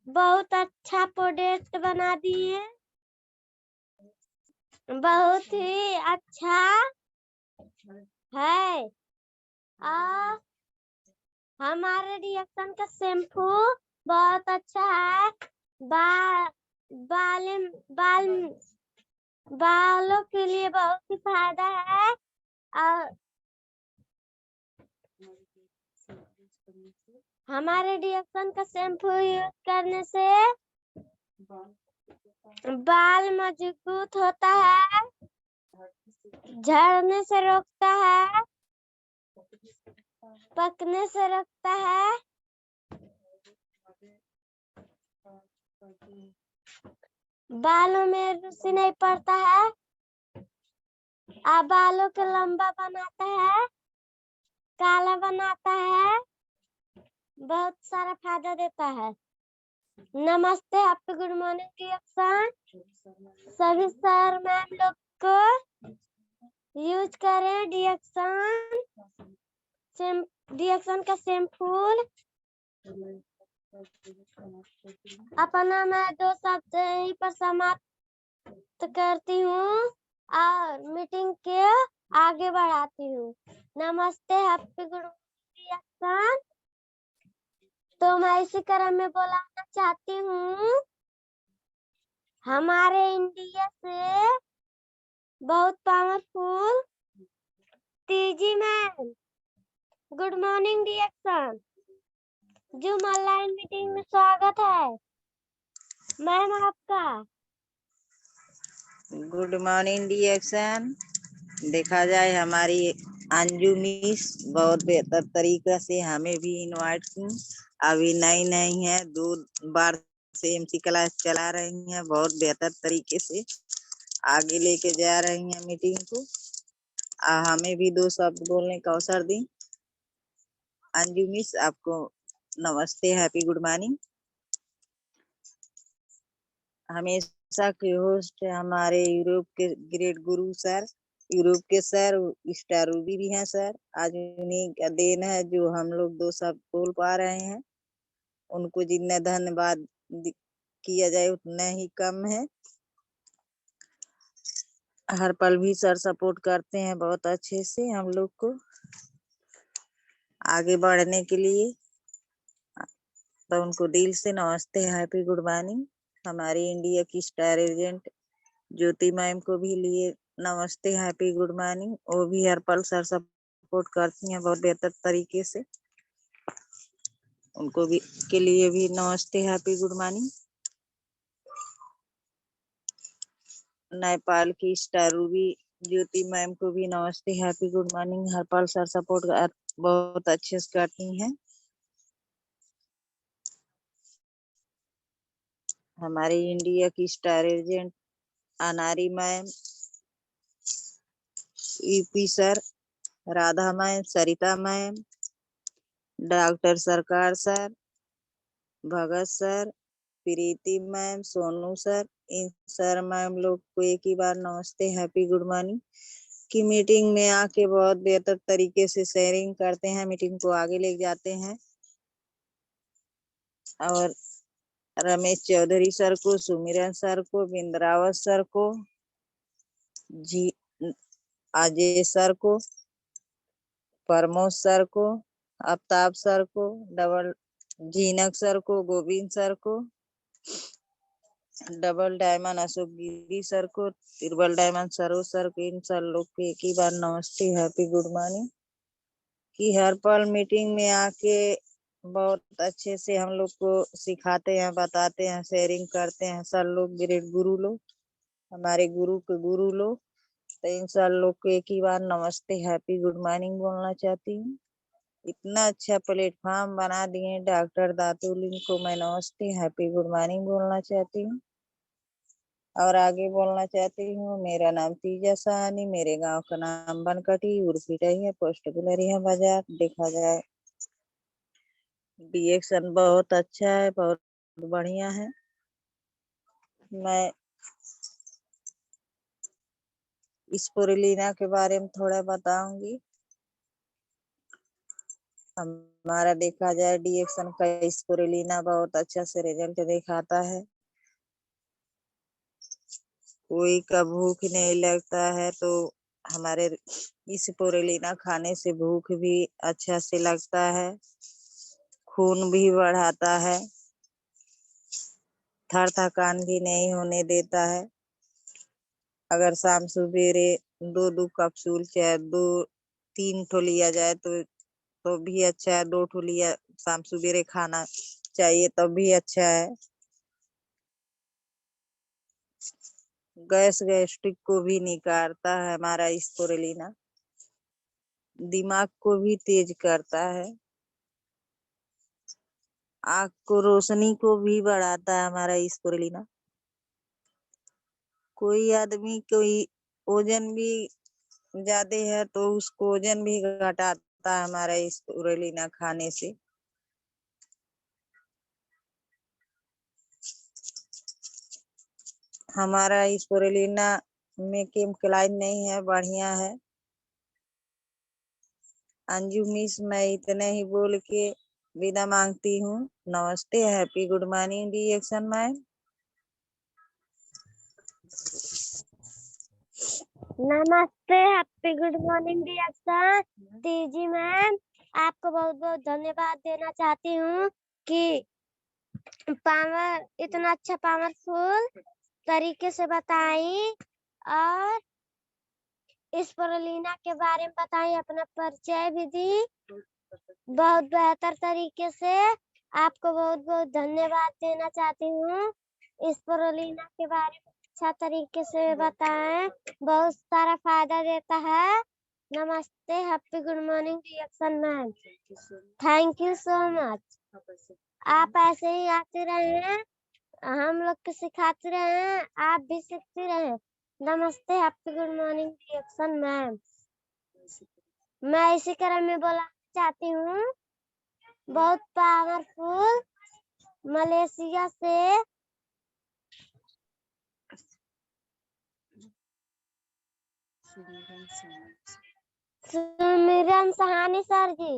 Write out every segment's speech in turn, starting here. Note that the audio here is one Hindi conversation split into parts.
बहुत अच्छा प्रोडक्ट बना दिए, बहुत ही अच्छा है। हमारे रिएक्शन का शैम्पू बहुत अच्छा है। बालों के लिए बहुत ही फायदा है। और हमारे रिएक्शन का शैम्पू यूज करने से बाल मजबूत होता है, झड़ने से रोकता है, पकने से रोकता है, बालों में रूसी नहीं पड़ता है, बालों को लंबा बनाता है, काला बनाता है, बहुत सारा फायदा देता है। नमस्ते, हैप्पी गुड मॉर्निंग रिएक्शन सभी सर मैम लोग को यूज करें। रिएक्शन का शैम्पू। अपना मैं 2 शब्द यहीं पर समाप्त करती हूँ और मीटिंग के आगे बढ़ाती हूँ। नमस्ते, हैप्पी गुड रिएक्शन। तो मैं इसी क्रम में बोलाना चाहती हूँ, हमारे इंडिया से बहुत powerful Teeji ma'am, good morning reaction. Zoom online meeting में स्वागत है मैम आपका। Good morning reaction. देखा जाए हमारी अंजू मिस बहुत बेहतर तरीका से हमें भी इनवाइट की। अभी नई है, 2 बार से एमसी क्लास चला रही हैं, बहुत बेहतर तरीके से आगे लेके जा रही हैं मीटिंग को। हमें भी 2 शब्द बोलने का अवसर दी। अंजू मिस, आपको नमस्ते, हैप्पी गुड मॉर्निंग। हमेशा के होस्ट हमारे यूरोप के ग्रेट गुरु सर, यूरोप के सर स्टार रूबी भी हैं सर। आज उन्हीं का देन है जो हम लोग 2 शब्द बोल पा रहे हैं। उनको जितना धन्यवाद किया जाए उतना ही कम है। हर पल भी सर सपोर्ट करते हैं बहुत अच्छे से हम लोग को आगे बढ़ने के लिए। तो उनको दिल से नमस्ते, हैप्पी गुड मॉर्निंग। हमारी इंडिया की स्टार एजेंट ज्योति मैम को भी लिए नमस्ते, हैप्पी गुड मॉर्निंग। वो भी हर पल सर सपोर्ट करती हैं बहुत बेहतर तरीके से। उनको भी के लिए भी नमस्ते, हैप्पी गुड मॉर्निंग। नेपाल की स्टार रूबी ज्योति मैम को भी नमस्ते, हैप्पी गुड मॉर्निंग। हर पल सर सपोर्ट बहुत अच्छे से करती हैं। हमारे इंडिया की star agent Anari ma'am, UP sir, Radha ma'am, Sarita ma'am, doctor Sarkar sir, Bhagat sir, Preeti ma'am, Sonu sir, इन सर मैम लोग को एक ही बार नमस्ते, हैप्पी गुड मॉर्निंग। की मीटिंग में आके बहुत बेहतर तरीके से शेयरिंग करते हैं, मीटिंग को आगे ले जाते हैं। और रमेश चौधरी सर को, सुमिरन सर को, बिंद्रावत सर को, जी अजय सर को, प्रमोद सर को, आफ्ताब सर को, डबल जीनक सर को, गोविंद सर को, double diamond Ashok Giri sir को, ट्रिपल डायमंड सरोज सर को, इन सर लोग को एक ही बार नमस्ते, हैप्पी गुड मॉर्निंग। कि हर पल मीटिंग में आके बहुत अच्छे से हम लोग को सिखाते हैं, बताते हैं, शेयरिंग करते हैं। सर लोग ग्रेट गुरु लोग, हमारे गुरु के गुरु लोग। तो इन सर लोग को एक ही बार नमस्ते, हैप्पी गुड मॉर्निंग बोलना चाहती हूँ। इतना अच्छा प्लेटफॉर्म बना दिए डॉक्टर दातुल को मैं नमस्ते, हैप्पी गुड मॉर्निंग बोलना चाहती हूँ। और आगे बोलना चाहती हूँ, मेरा नाम तीजा साहनी, मेरे गांव का नाम बनकटी, उर्फिटही है, पोस्ट गुलरिया बाजार। देखा जाए रिएक्शन बहुत अच्छा है, बहुत बढ़िया है। मैं स्पिरुलिना के बारे में थोड़ा बताऊंगी। हमारा देखा जाए डिएक्शन का स्पिरुलिना बहुत अच्छा से रिजल्ट दिखाता है। कोई का भूख नहीं लगता है तो हमारे स्पिरुलिना खाने से भूख भी अच्छा से लगता है, खून भी बढ़ाता है, थर थकान भी नहीं होने देता है। अगर शाम सुबेरे 2-2 कैप्सूल चाहे 2-3 ठो लिया जाए तो भी अच्छा है। 2 ठो लिया शाम सुबेरे खाना चाहिए तब भी अच्छा है। गैस्ट्रिक को भी निकालता है हमारा स्पिरुलिना, दिमाग को भी तेज करता है, आँख को रोशनी को भी बढ़ाता है हमारा स्पिरुलिना। कोई आदमी कोई वजन भी ज्यादा है तो उसको वजन भी घटाता है हमारा स्पिरुलिना खाने से। हमारा स्पिरुलिना में केमिकलाइन नहीं है, बढ़िया है। अंजू मिस, मैं इतने ही बोल के विदा मांगती हूँ। नमस्ते, happy good morning DXN ma'am. नमस्ते, happy good morning dear Deeji ma'am. आपको बहुत बहुत धन्यवाद देना चाहती हूँ कि पावर इतना अच्छा पावरफुल तरीके से बताई और स्पिरुलिना के बारे में बताई, अपना परिचय भी दी बहुत बेहतर तरीके से। आपको बहुत बहुत धन्यवाद देना चाहती हूँ। स्पिरुलिना के बारे में अच्छा तरीके से बताएं, बहुत सारा फायदा देता है। नमस्ते, happy good morning DXN ma'am. Thank you so much. आप ऐसे ही आते रहे, हम लोग को सिखाते रहे, आप भी सीखते रहे। नमस्ते, happy good morning DXN ma'am. मैं इसी क्रम में बोलना चाहती हूँ, बहुत पावरफुल मलेशिया से सुमिरन सहानी सर जी।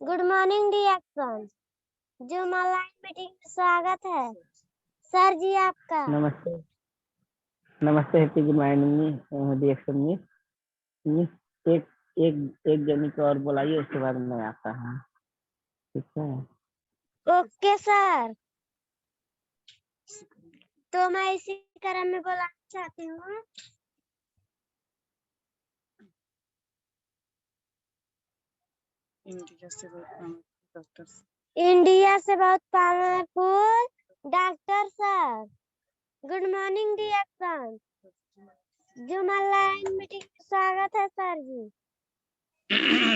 गुड मॉर्निंग डिएक्शन, जो ऑनलाइन मीटिंग में स्वागत है सर जी आपका। नमस्ते, नमस्ते, हैप्पी गुड मॉर्निंग डिएक्शन में एक एक एक जनी को और बुलाइए, उसके बाद मैं आता हूँ, ठीक है? ओके सर, तो मैं इसी क्रम में बोलना चाहती हूँ, इंडिया से बहुत powerful doctor sir. Good morning DXN, जो ऑनलाइन मीटिंग में स्वागत है सर जी।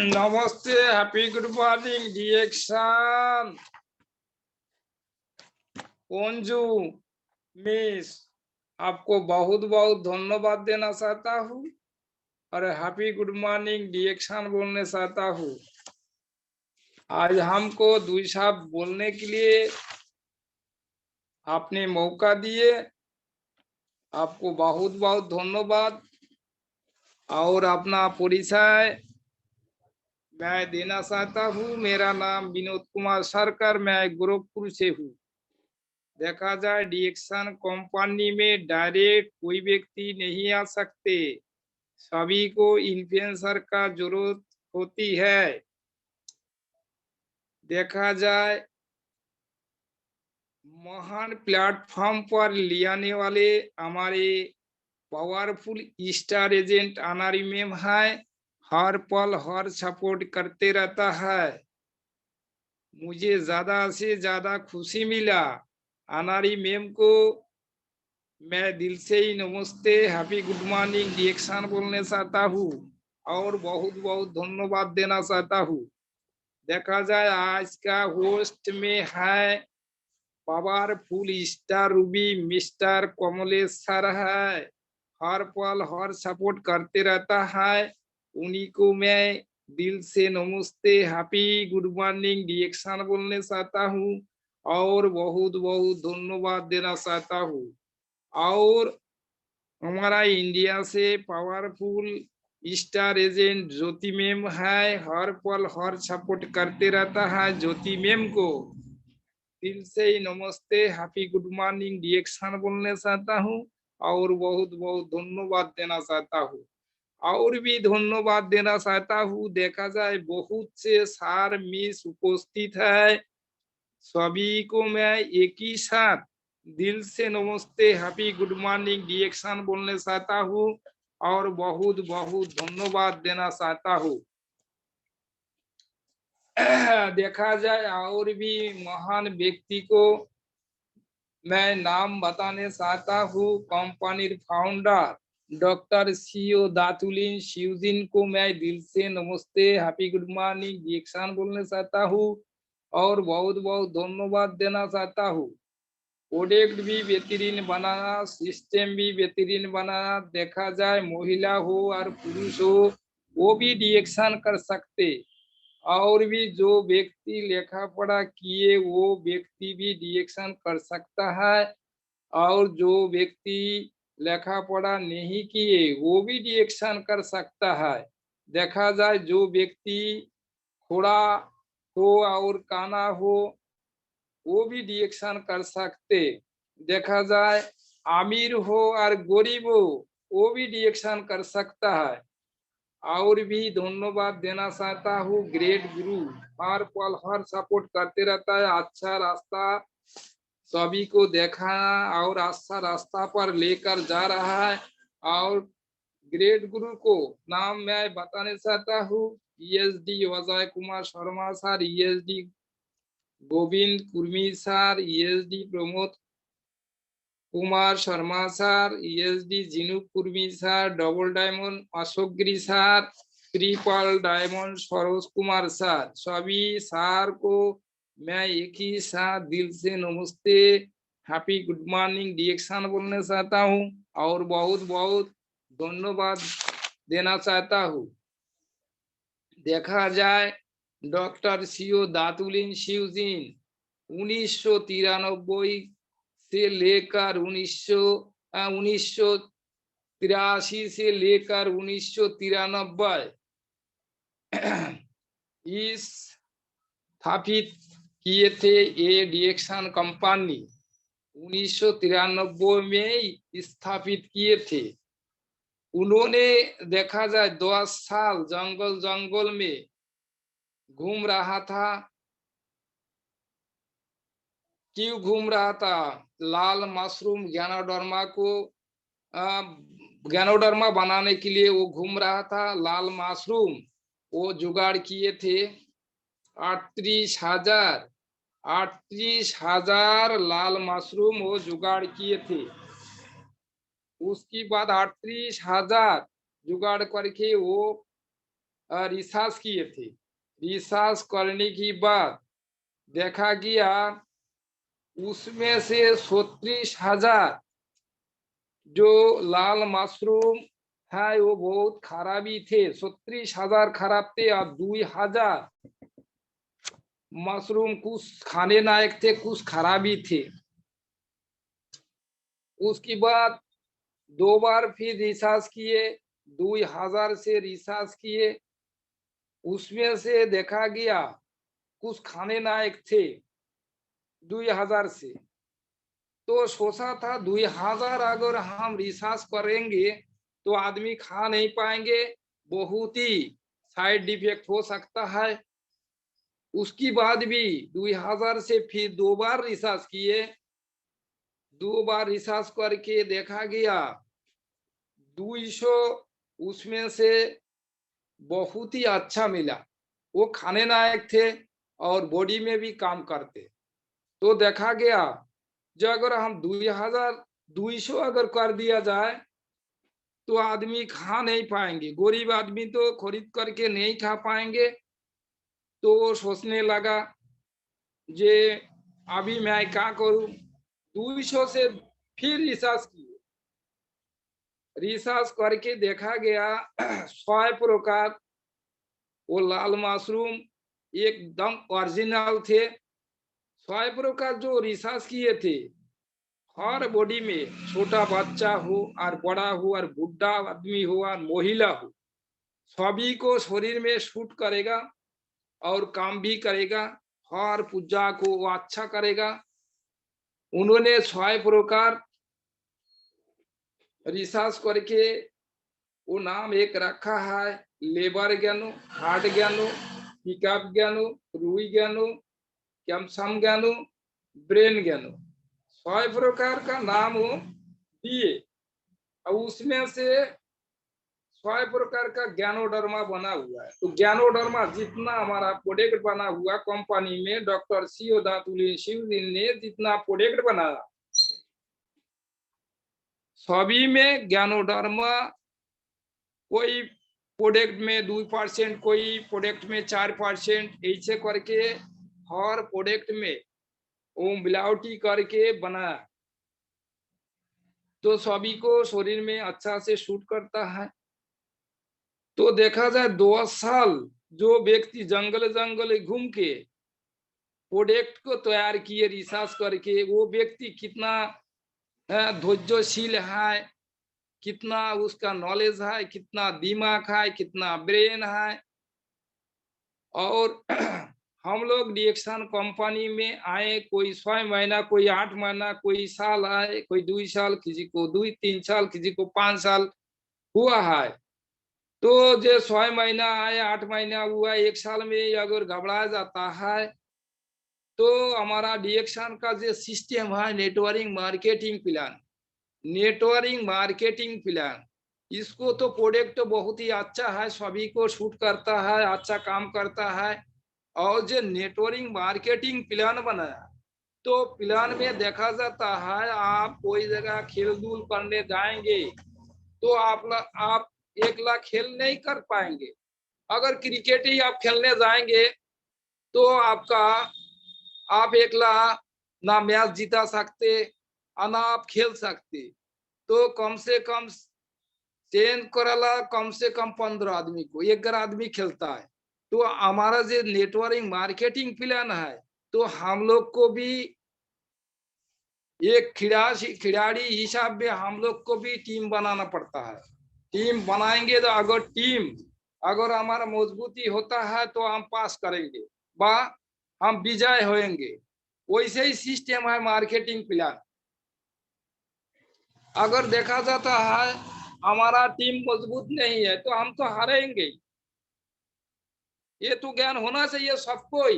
नमस्ते, happy good morning DXN. Anju miss, आपको बहुत बहुत धन्यवाद देना चाहता हूँ और हैप्पी गुड मॉर्निंग डिएक्शन बोलने चाहता हूँ। आज हमको 2 शब्द बोलने के लिए आपने मौका दिए, आपको बहुत बहुत धन्यवाद। और अपना परिचय मैं देना चाहता हूँ। मेरा नाम विनोद कुमार सरकार, मैं गोरखपुर से हूँ। देखा जाए डिएक्शन कंपनी में डायरेक्ट कोई व्यक्ति नहीं आ सकते, सभी को इन्फ्लुएंसर का जरूरत होती है। देखा जाए महान प्लेटफॉर्म पर ले आने वाले हमारे powerful star agent Anari ma'am है, हर पल हर सपोर्ट करते रहता है। मुझे ज्यादा से ज्यादा खुशी मिला। अनारी मैम को मैं दिल से ही नमस्ते, हैप्पी गुड मॉर्निंग डिएक्शन बोलने चाहता हूँ और बहुत बहुत धन्यवाद देना चाहता हूँ। देखा जाए आज का होस्ट में है powerful star Ruby mister Kamlesh sir है, हर पल हर सपोर्ट करते रहता है। उन्हीं को मैं दिल से नमस्ते, हैप्पी गुड मॉर्निंग डिएक्शन बोलने चाहता हूँ और बहुत बहुत धन्यवाद देना चाहता हूँ। और हमारा इंडिया से पावरफुल स्टार एजेंट ज्योति मैम है, हर पल हर सपोर्ट करते रहता है। ज्योति मैम को दिल से ही नमस्ते, हैप्पी गुड मॉर्निंग रिएक्शन बोलना चाहता हूँ और बहुत बहुत धन्यवाद देना चाहता हूँ। और भी धन्यवाद देना चाहता हूँ। देखा जाए बहुत से सार मिस उपस्थित है, सभी को मैं एक ही साथ दिल से नमस्ते, हैप्पी गुड मॉर्निंग रिएक्शन बोलना चाहता हूँ और बहुत बहुत धन्यवाद देना चाहता हूँ। देखा जाए और भी महान व्यक्ति को मैं नाम बताने चाहता हूँ। कंपनी फाउंडर डॉक्टर सीओ दातुलिन शिवजिन को मैं दिल से नमस्ते, हैप्पी गुड मॉर्निंग रिएक्शन बोलना चाहता हूँ और बहुत बहुत धन्यवाद देना चाहता हूँ। प्रोडक्ट भी बेहतरीन बनाना, सिस्टम भी बेहतरीन बनाना। देखा जाए महिला हो और पुरुष हो वो भी रिएक्शन कर सकते, और भी जो व्यक्ति लेखा पढ़ा किए वो व्यक्ति भी रिएक्शन कर सकता है, और जो व्यक्ति लेखा पढ़ा नहीं किए वो भी रिएक्शन कर सकता है। देखा जाए जो व्यक्ति थोड़ा हो और काना हो वो भी रिएक्शन कर सकते। देखा जाए अमीर हो और गरीब हो वो भी रिएक्शन कर सकता है। और भी धन्यवाद देना चाहता हूँ ग्रेट गुरु, हर पल हर सपोर्ट करते रहता है, अच्छा रास्ता सभी को देखा और अच्छा रास्ता पर लेकर जा रहा है। और ग्रेट गुरु को नाम मैं बताना चाहता हूँ, ESD Ajay Kumar Sharma sir, ESD Govind Kurmi sir, ESD Pramod Kumar Sharma sir, ESD Jinu Kurmi sir, double diamond Ashok Giri sir, triple diamond Saroj Kumar sir, सभी सर को मैं एक ही साथ दिल से नमस्ते, हैप्पी गुड मॉर्निंग रिएक्शन बोलना चाहता हूँ और बहुत बहुत धन्यवाद देना चाहता हूँ। देखा जाए डॉक्टर सीओ दातुलिन शिवजिन 1993 से लेकर 1983 से लेकर 1993 इस स्थापित किए थे ये रिएक्शन कंपनी। 1993 में स्थापित किए थे। उन्होंने देखा जाए 10 साल जंगल जंगल में घूम रहा था। क्यों घूम रहा था? लाल मशरूम ज्ञानोडर्मा को ज्ञानोडर्मा बनाने के लिए वो घूम रहा था। लाल मशरूम वो जुगाड़ किए थे 38,000 लाल मशरूम वो जुगाड़ किए थे। उसके बाद 38,000 जुगाड़ करके वो रिसर्च किए थे। रिसर्च करने के बाद देखा गया उसमें से 36,000 जो लाल मशरूम है वो बहुत खराबी थे। 36,000 खराब थे और 2,000 मशरूम कुछ खाने लायक थे, कुछ खराबी थे। उसके बाद 2 बार फिर रिसर्च किए, 2,000 से रिसर्च किए, उसमें से देखा गया कुछ खाने लायक थे 2,000 से। तो सोचा था 2,000 अगर हम रिसर्च करेंगे तो आदमी खा नहीं पाएंगे, बहुत ही साइड इफेक्ट हो सकता है। उसके बाद भी 2,000 से फिर 2 बार रिसर्च किए। 2 बार रिसर्च करके देखा गया 200 उसमें से बहुत ही अच्छा मिला, वो खाने लायक थे और बॉडी में भी काम करते। तो देखा गया जो अगर हम 2,200 अगर कर दिया जाए तो आदमी खा नहीं पाएंगे, गरीब आदमी तो खरीद करके नहीं खा पाएंगे। तो वो सोचने लगा जे अभी मैं क्या करूं। 200 से फिर रिसर्च किए, रिसर्च करके देखा गया 100 प्रकार वो लाल मशरूम एकदम ओरिजिनल थे। 100 प्रकार जो रिसर्च किए थे हर बॉडी में, छोटा बच्चा हो और बड़ा हो और बुढ़ा आदमी हो और महिला हो, सभी को शरीर में सूट करेगा और काम भी करेगा, हर पूजा को वो अच्छा करेगा। उन्होंने 6 प्रकार रिसर्च करके वो नाम एक रखा है, लेबर ज्ञानो, हार्ट ज्ञानो, पिकअप ज्ञानो, रुई ज्ञानो, कैम्सम ज्ञानो, ब्रेन ज्ञानो, 6 प्रकार का नाम वो दिए। और उसमें से 6 प्रकार का ज्ञानोडर्मा बना हुआ है। तो ज्ञानोडर्मा जितना हमारा प्रोडक्ट बना हुआ कंपनी में, डॉक्टर सीओ दातुली शिवलिन ने जितना प्रोडक्ट बनाया, सभी में ज्ञानोडर्मा, कोई प्रोडक्ट में 2%, कोई प्रोडक्ट में 4%, ऐसे करके हर प्रोडक्ट में वो मिलावटी करके बनाया। तो सभी को शरीर में अच्छा से सूट करता है। तो देखा जाए 2 साल जो व्यक्ति जंगल जंगल घूम के प्रोडक्ट को तैयार किए रिसर्च करके, वो व्यक्ति कितना धैर्यशील है, कितना उसका नॉलेज है, कितना दिमाग है, कितना ब्रेन है। और हम लोग डिएक्शन कंपनी में आए, कोई 6 महीना, कोई 8 महीना, कोई साल आए, कोई 2 साल, किसी को 2-3 साल, किसी को 5 साल हुआ है। तो जो 6 महीना आए, 8 महीना हुआ, 1 साल में अगर घबरा जाता है, तो हमारा डिएक्शन का जो सिस्टम है, networking marketing plan, networking marketing plan, इसको तो प्रोडक्ट तो बहुत ही अच्छा है, सभी को शूट करता है, अच्छा काम करता है। और जो नेटवर्किंग मार्केटिंग प्लान बनाया, तो प्लान में देखा जाता है, आप कोई जगह खेल धूल करने जाएंगे तो आप 1 लाख खेल नहीं कर पाएंगे। अगर क्रिकेट ही आप खेलने जाएंगे तो आप 1 लाख ना मैच जीता सकते और ना आप खेल सकते। तो कम से कम 10 करेला, कम से कम 15 आदमी को 11 आदमी खेलता है। तो हमारा जो नेटवर्किंग मार्केटिंग प्लान है, तो हम लोग को भी एक खिलाड़ी हिसाब में हम लोग को भी टीम बनाना पड़ता है। टीम बनाएंगे तो अगर हमारा मजबूती होता है तो हम पास करेंगे बा हम विजय होंगे। वैसे ही सिस्टम है मार्केटिंग प्लान। अगर देखा जाता है हमारा टीम मजबूत नहीं है तो हम तो हारेंगे। ये तो ज्ञान होना चाहिए सबको ही।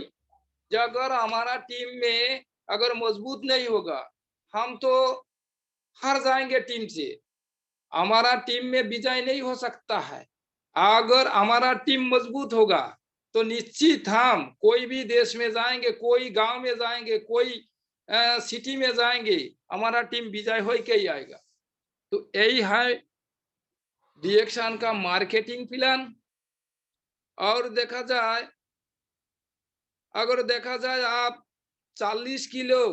अगर हमारा टीम में अगर मजबूत नहीं होगा, हम तो हार जाएंगे टीम से, हमारा टीम में विजय नहीं हो सकता है। अगर हमारा टीम मजबूत होगा तो निश्चित हम कोई भी देश में जाएंगे, कोई गांव में जाएंगे, कोई सिटी में जाएंगे, हमारा टीम विजय हो के ही आएगा। तो यही है डिएक्शन का मार्केटिंग प्लान। और अगर देखा जाए आप 40 किलो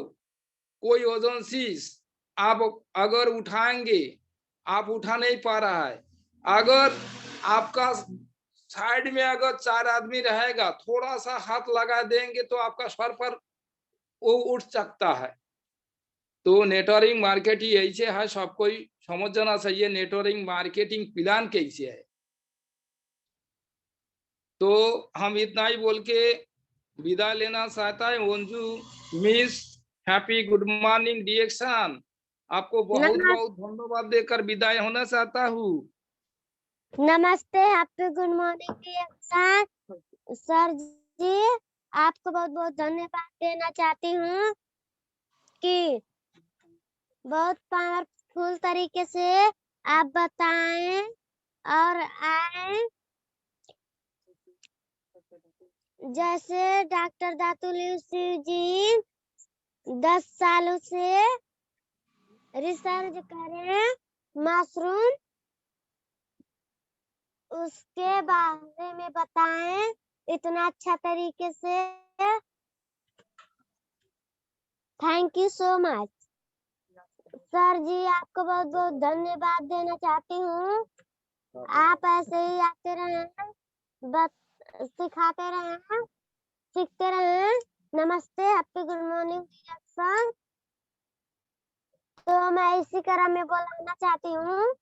कोई वजन शीश आप अगर उठाएंगे, आप उठा नहीं पा रहा है, अगर आपका साइड में अगर 4 आदमी रहेगा, थोड़ा सा हाथ लगा देंगे तो आपका सर पर वो उठ सकता है। तो नेटवर्किंग मार्केटिंग ऐसे है, सबको समझ जाना चाहिए नेटवर्किंग मार्केटिंग प्लान कैसे है। तो हम इतना ही बोल के विदा लेना चाहता है। ओंजू मिस, हैप्पी गुड मॉर्निंग डिएक्शन। आपको बहुत बहुत धन्यवाद देकर विदाई होना चाहता हूँ। नमस्ते, happy good morning DXN. Sir ji, आपको बहुत बहुत धन्यवाद देना चाहती हूँ कि बहुत पावरफुल तरीके से आप बताएं और आए। जैसे डॉक्टर दातुली जी 10 सालों से रिसर्च करें मशरूम, उसके बारे में बताएं इतना अच्छा तरीके से। Thank you so much sir ji, आपको बहुत बहुत धन्यवाद देना चाहती हूँ। आप ऐसे ही आते रहें, सिखाते रहें, सीखते रहें। नमस्ते, हैप्पी गुड मॉर्निंग डिएक्शन। तो मैं इसी क्रम में बोलना चाहती हूँ,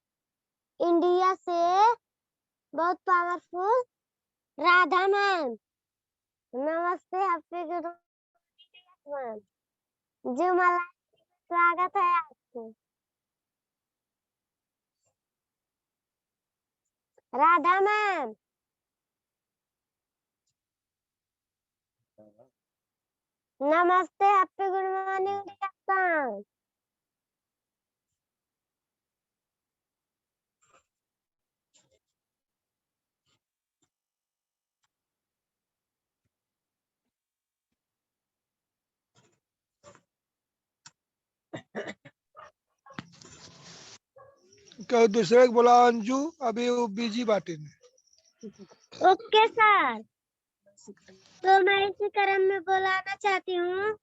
इंडिया से बहुत पावरफुल। राधा मैम नमस्ते, हैप्पी गुड मैम। जुमला स्वागत है आपको। राधा मैम नमस्ते, हैप्पी गुड मॉर्निंग डियर। क्या दूसरे को बोला अंजू, अभी वो बिजी बाटे में। Okay sir. तो मैं इसी क्रम में बुलाना चाहती हूँ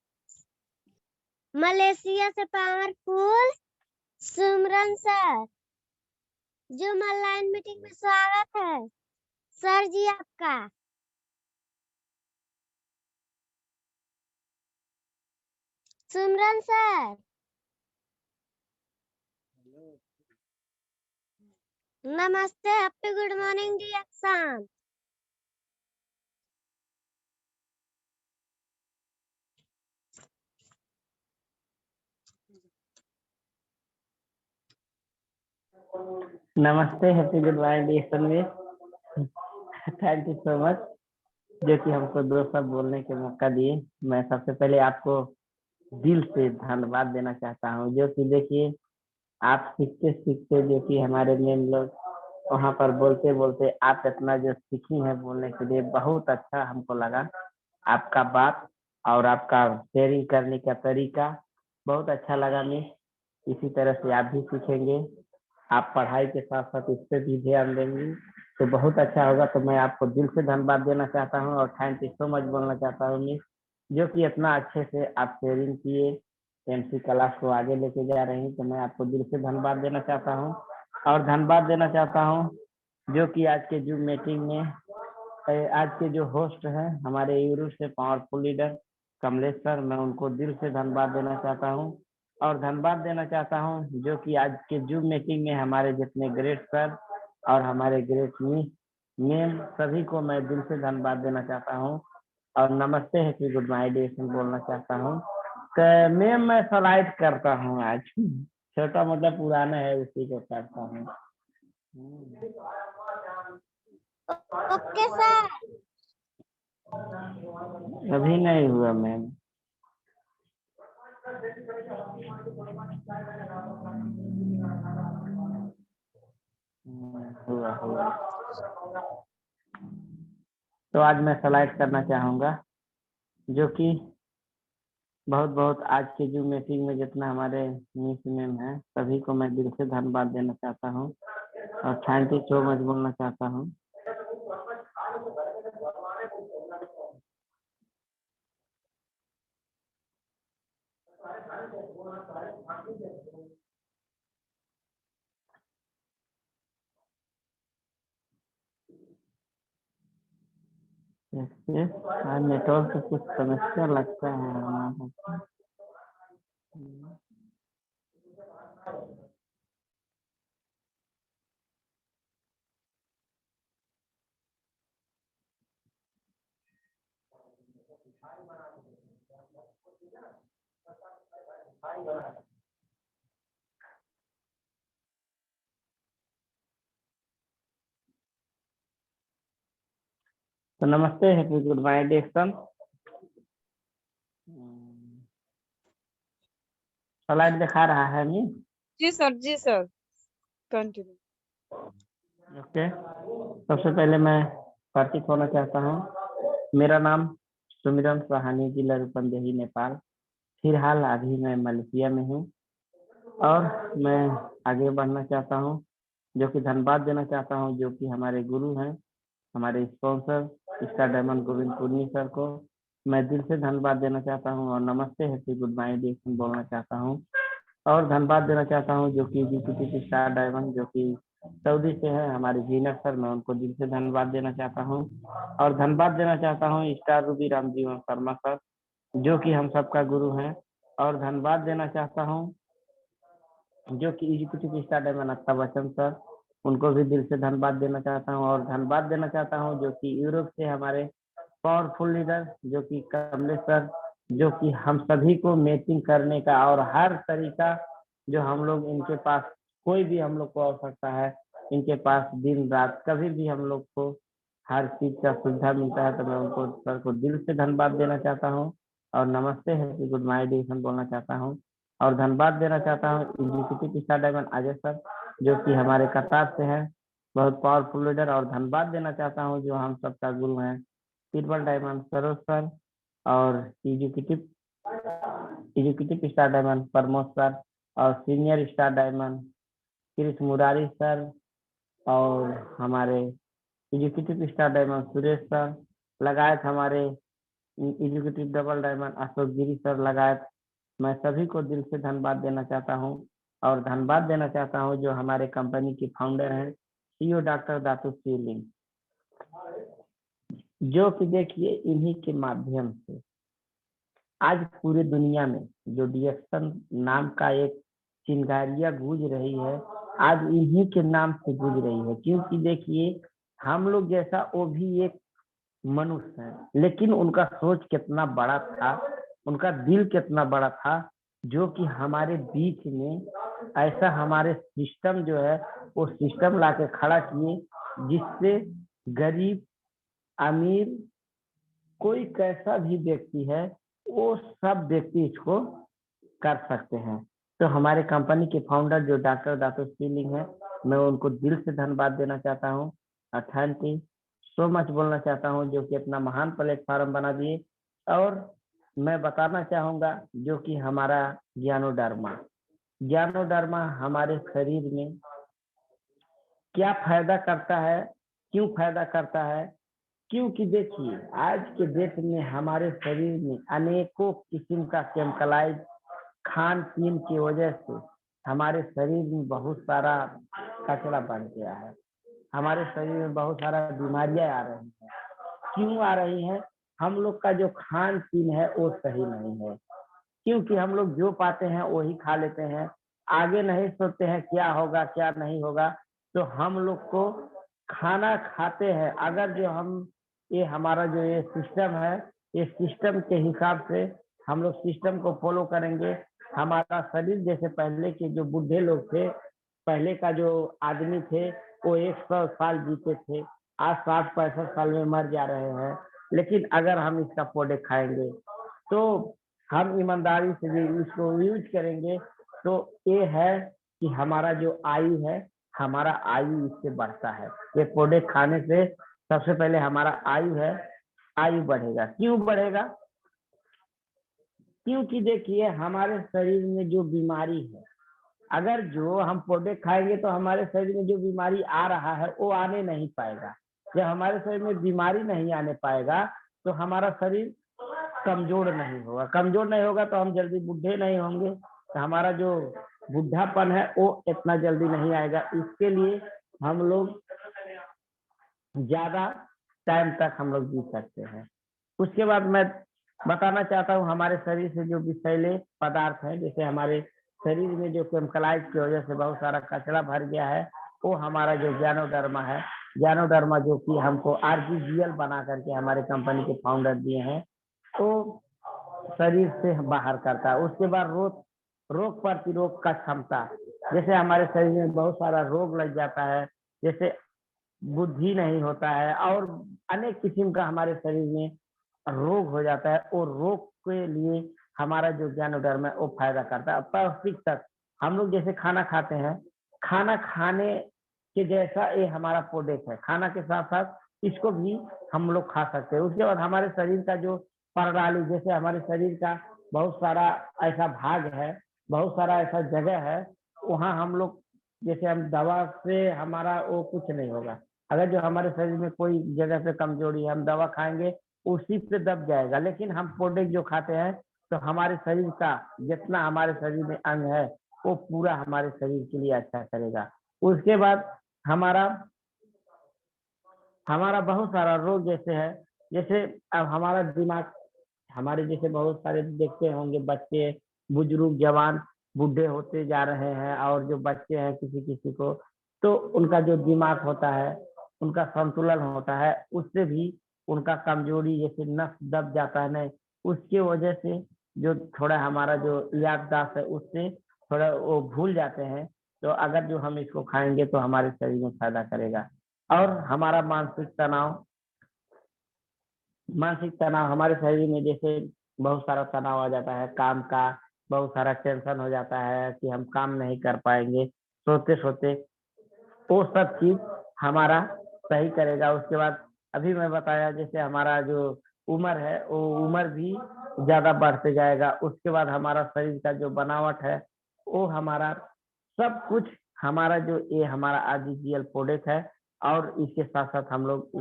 मलेशिया से पावरफुल सुमरन सर। जो ऑनलाइन मीटिंग में स्वागत है सर जी आपका। सुमरन सर नमस्ते, हैप्पी गुड मॉर्निंग डियर सन। नमस्ते, happy good morning dear Sanvi. Thank you so much जो कि हमको 2 शब्द बोलने के मौका दिए। मैं सबसे पहले आपको दिल से धन्यवाद देना चाहता हूँ, जो कि देखिए आप सीखते सीखते जो कि हमारे मेम लोग वहाँ पर बोलते बोलते आप इतना जो सीखी है बोलने के लिए, बहुत अच्छा हमको लगा। आपका बात और आपका शेयरिंग करने का तरीका बहुत अच्छा लगा। मिस इसी तरह से आप भी सीखेंगे, आप पढ़ाई के साथ साथ इस पे भी ध्यान देंगी तो बहुत अच्छा होगा। तो मैं आपको दिल से धन्यवाद देना चाहता हूँ और थैंक यू सो मच बोलना चाहता हूँ मिस, जो कि इतना अच्छे से आप शेयरिंग किए, एमसी क्लास को आगे लेके जा रही हैं। तो मैं आपको दिल से धन्यवाद देना चाहता हूँ और धन्यवाद देना चाहता हूँ जो कि आज के जूम मीटिंग में आज के जो होस्ट हैं हमारे यूरू से पावरफुल लीडर कमलेश सर, मैं उनको दिल से धन्यवाद देना चाहता हूँ और धन्यवाद देना चाहता हूँ जो कि आज के जूम मीटिंग में हमारे जितने ग्रेट सर और हमारे ग्रेट मिस मैम सभी को मैं दिल से धन्यवाद देना चाहता हूँ और नमस्ते हैप्पी गुड मॉर्निंग बोलना चाहता हूँ। तो मैम मैं स्लाइड करता हूँ आज, छोटा मतलब पुराना है उसी को करता हूँ। Okay sir. अभी नहीं हुआ मैम। हुआ हुआ। तो आज मैं स्लाइड करना चाहूंगा जो कि बहुत बहुत आज के जो मीटिंग में जितना हमारे मिस मैम है सभी को मैं दिल से धन्यवाद देना चाहता हूँ और थैंक यू सो मच बोलना चाहता हूँ। आज नेटवर्क से कुछ समस्या लगता है हमारा। तो नमस्ते happy good morning dear. Slide दिखा रहा है नहीं? जी सर कंटिन्यू। ओके, सबसे पहले मैं परिचित होना चाहता हूँ। मेरा नाम सुमिरन सहानी, जिला रूपंदेही, नेपाल। फिलहाल अभी मैं मलेशिया में हूँ और मैं आगे बढ़ना चाहता हूँ जो कि धन्यवाद देना चाहता हूँ जो कि हमारे गुरु हैं, हमारे sponsor star diamond Govind Poorni sir को मैं दिल से धन्यवाद देना चाहता हूँ और नमस्ते हैप्पी गुड मॉर्निंग बोलना चाहता हूँ और धन्यवाद देना चाहता हूँ जो कि जीपीटी स्टार डायमंड जो कि सऊदी से है हमारे जीनर सर, मैं उनको दिल से धन्यवाद देना चाहता हूँ और धन्यवाद देना चाहता हूँ star Ruby Ramjivan Sharma sir जो कि हम सबका गुरु हैं और धन्यवाद देना चाहता हूँ जो कि executive star diamond Amitabh Bachchan sir उनको भी दिल से धन्यवाद देना चाहता हूँ। और धन्यवाद देना चाहता हूँ जो कि यूरोप से हमारे पावरफुल लीडर जो कि कमलेश सर, जो कि हम सभी को मीटिंग करने का और हर तरीका जो हम लोग इनके पास कोई भी हम लोग को आवश्यकता है, इनके पास दिन रात कभी भी हम लोग को हर चीज का सुविधा मिलता है। तो मैं उनको सर को दिल से धन्यवाद देना चाहता हूँ और नमस्ते हैप्पी गुड माई एडिशन बोलना चाहता हूँ। और धन्यवाद देना चाहता हूँ executive star diamond Ajay sir जो कि हमारे कतार से हैं, बहुत पावरफुल लीडर। और धन्यवाद देना चाहता हूँ जो हम सबका गुरु हैं ट्रिपल डायमंड सरोज सर और executive star diamond Pramod sir और senior star diamond Krishna Murari sir और हमारे executive star diamond Suresh sir लगायत हमारे executive double diamond Ashok Giri sir लगायत मैं सभी को दिल से धन्यवाद देना चाहता हूँ। और धन्यवाद देना चाहता हूँ जो हमारे कंपनी के फाउंडर हैं सीईओ डॉक्टर दातू सीलिंग, जो कि देखिए इन्हीं के माध्यम से आज पूरे दुनिया में जो डीएक्सन नाम का एक चिंगारियां गूंज रही है, आज इन्हीं के नाम से गूंज रही है। क्योंकि देखिए हम लोग जैसा वो भी एक मनुष्य है, लेकिन उनका सोच कितना बड़ा था, उनका दिल कितना बड़ा था, जो कि हमारे बीच में ऐसा हमारे सिस्टम जो है वो सिस्टम लाके खड़ा किए जिससे गरीब अमीर कोई कैसा भी व्यक्ति है वो सब व्यक्ति इसको कर सकते हैं। तो हमारे कंपनी के फाउंडर जो डॉक्टर दातू सीलिंग है, मैं उनको दिल से धन्यवाद देना चाहता हूँ और थैंक यू सो मच बोलना चाहता हूँ जो कि अपना महान प्लेटफॉर्म बना दिए। और मैं बताना चाहूंगा जो कि हमारा ज्ञानोडर्मा हमारे शरीर में क्या फायदा करता है, क्यों फायदा करता है, क्योंकि देखिए आज के डेट में हमारे शरीर में अनेकों किस्म का केमिकलाइज खान पीन की वजह से हमारे शरीर में बहुत सारा कचरा बढ़ गया है, हमारे शरीर में बहुत सारा बीमारियां आ रही हैं। क्यों आ रही हैं? हम लोग का जो खान पीन है वो सही नहीं है, क्योंकि हम लोग जो पाते हैं वही खा लेते हैं, आगे नहीं सोचते हैं क्या होगा क्या नहीं होगा। तो हम लोग को खाना खाते हैं, अगर जो हम ये हमारा जो ये सिस्टम है, ये सिस्टम के हिसाब से हम लोग सिस्टम को फॉलो करेंगे, हमारा शरीर जैसे पहले के जो बूढ़े लोग थे, पहले का जो आदमी थे वो 100 साल जीते थे, आज 60-65 साल में मर जा रहे हैं। लेकिन अगर हम इसका प्रोडक्ट खाएंगे तो हम ईमानदारी से भी इसको यूज करेंगे तो ये है कि हमारा जो आयु है, हमारा आयु इससे बढ़ता है। ये प्रोडक्ट खाने से सबसे पहले हमारा आयु है, आयु बढ़ेगा। क्यों बढ़ेगा? क्योंकि देखिए हमारे शरीर में जो बीमारी है, अगर जो हम प्रोडक्ट खाएंगे तो हमारे शरीर में जो बीमारी आ रहा है वो आने नहीं पाएगा। जब हमारे शरीर में बीमारी नहीं आने पाएगा तो हमारा शरीर कमजोर नहीं होगा, कमजोर नहीं होगा तो हम जल्दी बूढ़े नहीं होंगे, तो हमारा जो बुढ़ापन है वो इतना जल्दी नहीं आएगा। इसके लिए हम लोग ज्यादा टाइम तक हम लोग जी सकते हैं। उसके बाद मैं बताना चाहता हूँ हमारे शरीर से जो विषैले पदार्थ है, जैसे हमारे शरीर में जो केमिकलाइज की वजह से बहुत सारा कचरा भर गया है, वो हमारा जो ज्ञानोडर्मा है, ज्ञानोडर्मा जो कि हमको आरजीजीएल बना करके हमारे कंपनी के फाउंडर दिए हैं, तो शरीर से बाहर करता है। उसके बाद रोग प्रतिरोध का क्षमता, जैसे हमारे शरीर में बहुत सारा रोग लग जाता है, जैसे बुद्धि नहीं होता है और अनेक किस्म का हमारे शरीर में रोग हो जाता है, और रोग के लिए हमारा जो ज्ञानोडर्मा है वो फायदा करता है। पौष्टिक तक हम लोग जैसे खाना खाते हैं, खाना खाने के जैसा ये हमारा प्रोडक्ट है, खाना के साथ साथ इसको भी हम लोग खा सकते हैं। उसके बाद हमारे शरीर का जो प्रणाली, जैसे हमारे शरीर का बहुत सारा ऐसा भाग है, बहुत सारा ऐसा जगह है, वहाँ हम लोग जैसे हम दवा से हमारा वो कुछ नहीं होगा। अगर जो हमारे शरीर में कोई जगह पे कमजोरी है, हम दवा खाएंगे उसी पे दब जाएगा। लेकिन हम प्रोडक्ट जो खाते हैं तो हमारे शरीर का जितना हमारे शरीर में अंग है वो पूरा हमारे शरीर के लिए अच्छा करेगा। उसके बाद हमारा बहुत सारा रोग जैसे है, जैसे अब हमारा दिमाग, हमारे जैसे बहुत सारे देखते होंगे बच्चे, बुजुर्ग, जवान, बूढ़े होते जा रहे हैं, और जो बच्चे हैं किसी किसी को तो उनका जो दिमाग होता है, उनका संतुलन होता है, उससे भी उनका कमजोरी जैसे नस दब जाता है ना, उसकी वजह से जो थोड़ा हमारा जो याददाश्त है उससे थोड़ा वो भूल जाते हैं। तो अगर जो हम इसको खाएंगे तो हमारे शरीर में फायदा करेगा। और हमारा मानसिक तनाव हमारे शरीर में जैसे बहुत सारा तनाव आ जाता है काम का, बहुत सारा टेंशन हो जाता है कि हम काम नहीं कर पाएंगे सोते सोते, वो सब चीज हमारा सही करेगा। उसके बाद अभी मैं बताया जैसे हमारा जो उम्र है वो उम्र भी ज्यादा बढ़ते जाएगा। उसके बाद हमारा शरीर का जो बनावट है वो हमारा सब कुछ हमारा जो ये हमारा आरजीजीएल प्रोडक्ट है, और इसके साथ साथ हम लोग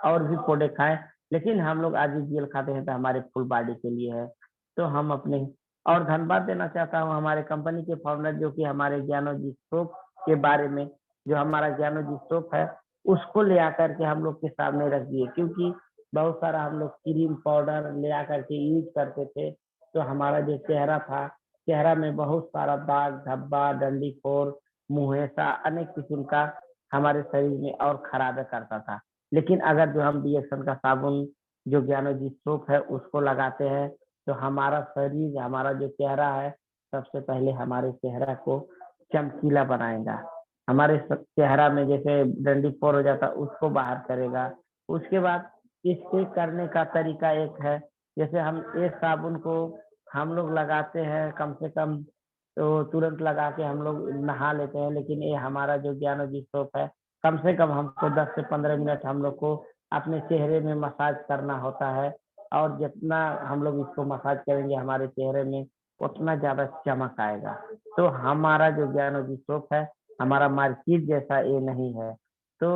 और भी प्रोडक्ट खाएं, लेकिन हम लोग आरजीजीएल खाते हैं तो हमारे फुल बॉडी के लिए है। तो हम अपने और धन्यवाद देना चाहता हूँ हमारे कंपनी के फाउंडर जो कि हमारे ज्ञानोजी सोप के बारे में, जो हमारा ज्ञानोजी सोप है उसको ले आकर के हम लोग के सामने रख दिए, क्योंकि बहुत सारा हम लोग क्रीम पाउडर ले आकर के यूज करते थे, तो हमारा जो चेहरा था, चेहरा में बहुत सारा दाग धब्बा डंडीफोर मुंहेसा अनेक किस्म का हमारे शरीर में और खराबे करता था। लेकिन अगर जो हम डीएक्शन का साबुन जो ज्ञानोजी सोप है उसको लगाते हैं तो हमारा शरीर हमारा जो चेहरा है सबसे पहले हमारे चेहरा को चमकीला बनाएगा। हमारे चेहरा में जैसे डंडीफोर हो जाता उसको बाहर करेगा। उसके बाद इसके करने का तरीका एक है, जैसे हम एक साबुन को हम लोग लगाते हैं कम से कम तो तुरंत लगा के हम लोग नहा लेते हैं, लेकिन ये हमारा जो ज्ञानोजी सोप है कम से कम हमको 10 से 15 मिनट हम लोग को अपने चेहरे में मसाज करना होता है, और जितना हम लोग इसको मसाज करेंगे हमारे चेहरे में उतना ज्यादा चमक आएगा। तो हमारा जो ज्ञानोजी सोप है हमारा मार्केट जैसा ये नहीं है। तो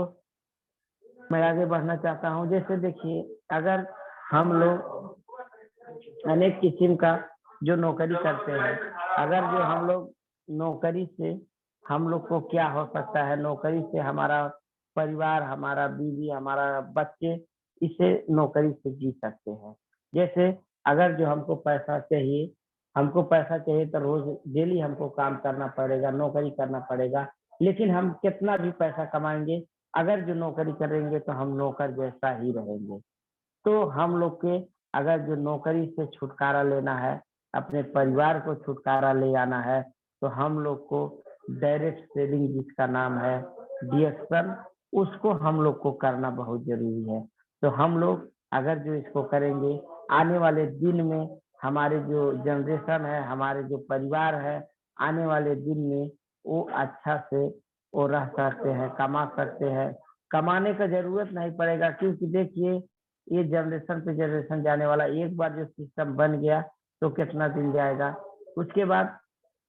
मैं आगे बढ़ना चाहता हूँ, जैसे देखिए अगर हम लोग अनेक किस्म का जो नौकरी करते हैं, अगर जो हम लोग नौकरी से हम लोग को क्या हो सकता है, नौकरी से हमारा परिवार हमारा बीवी हमारा बच्चे इसे नौकरी से जी सकते हैं। जैसे अगर जो हमको पैसा चाहिए तो रोज डेली हमको काम करना पड़ेगा, नौकरी करना पड़ेगा, लेकिन हम कितना भी पैसा कमाएंगे अगर जो नौकरी करेंगे तो हम नौकर जैसा ही रहेंगे। तो हम लोग के अगर जो नौकरी से छुटकारा लेना है, अपने परिवार को छुटकारा ले आना है, तो हम लोग को डायरेक्ट सेविंग जिसका नाम है डीएक्शन, उसको हम लोग को करना बहुत जरूरी है। तो हम लोग अगर जो इसको करेंगे आने वाले दिन में हमारे जो जनरेशन है हमारे जो परिवार है आने वाले दिन में वो अच्छा से वो रह सकते हैं, कमा सकते हैं। कमाने का जरूरत नहीं पड़ेगा, क्योंकि देखिए ये जनरेशन पे जनरेशन जाने वाला, एक बार जो सिस्टम बन गया तो कितना दिन जाएगा। उसके बाद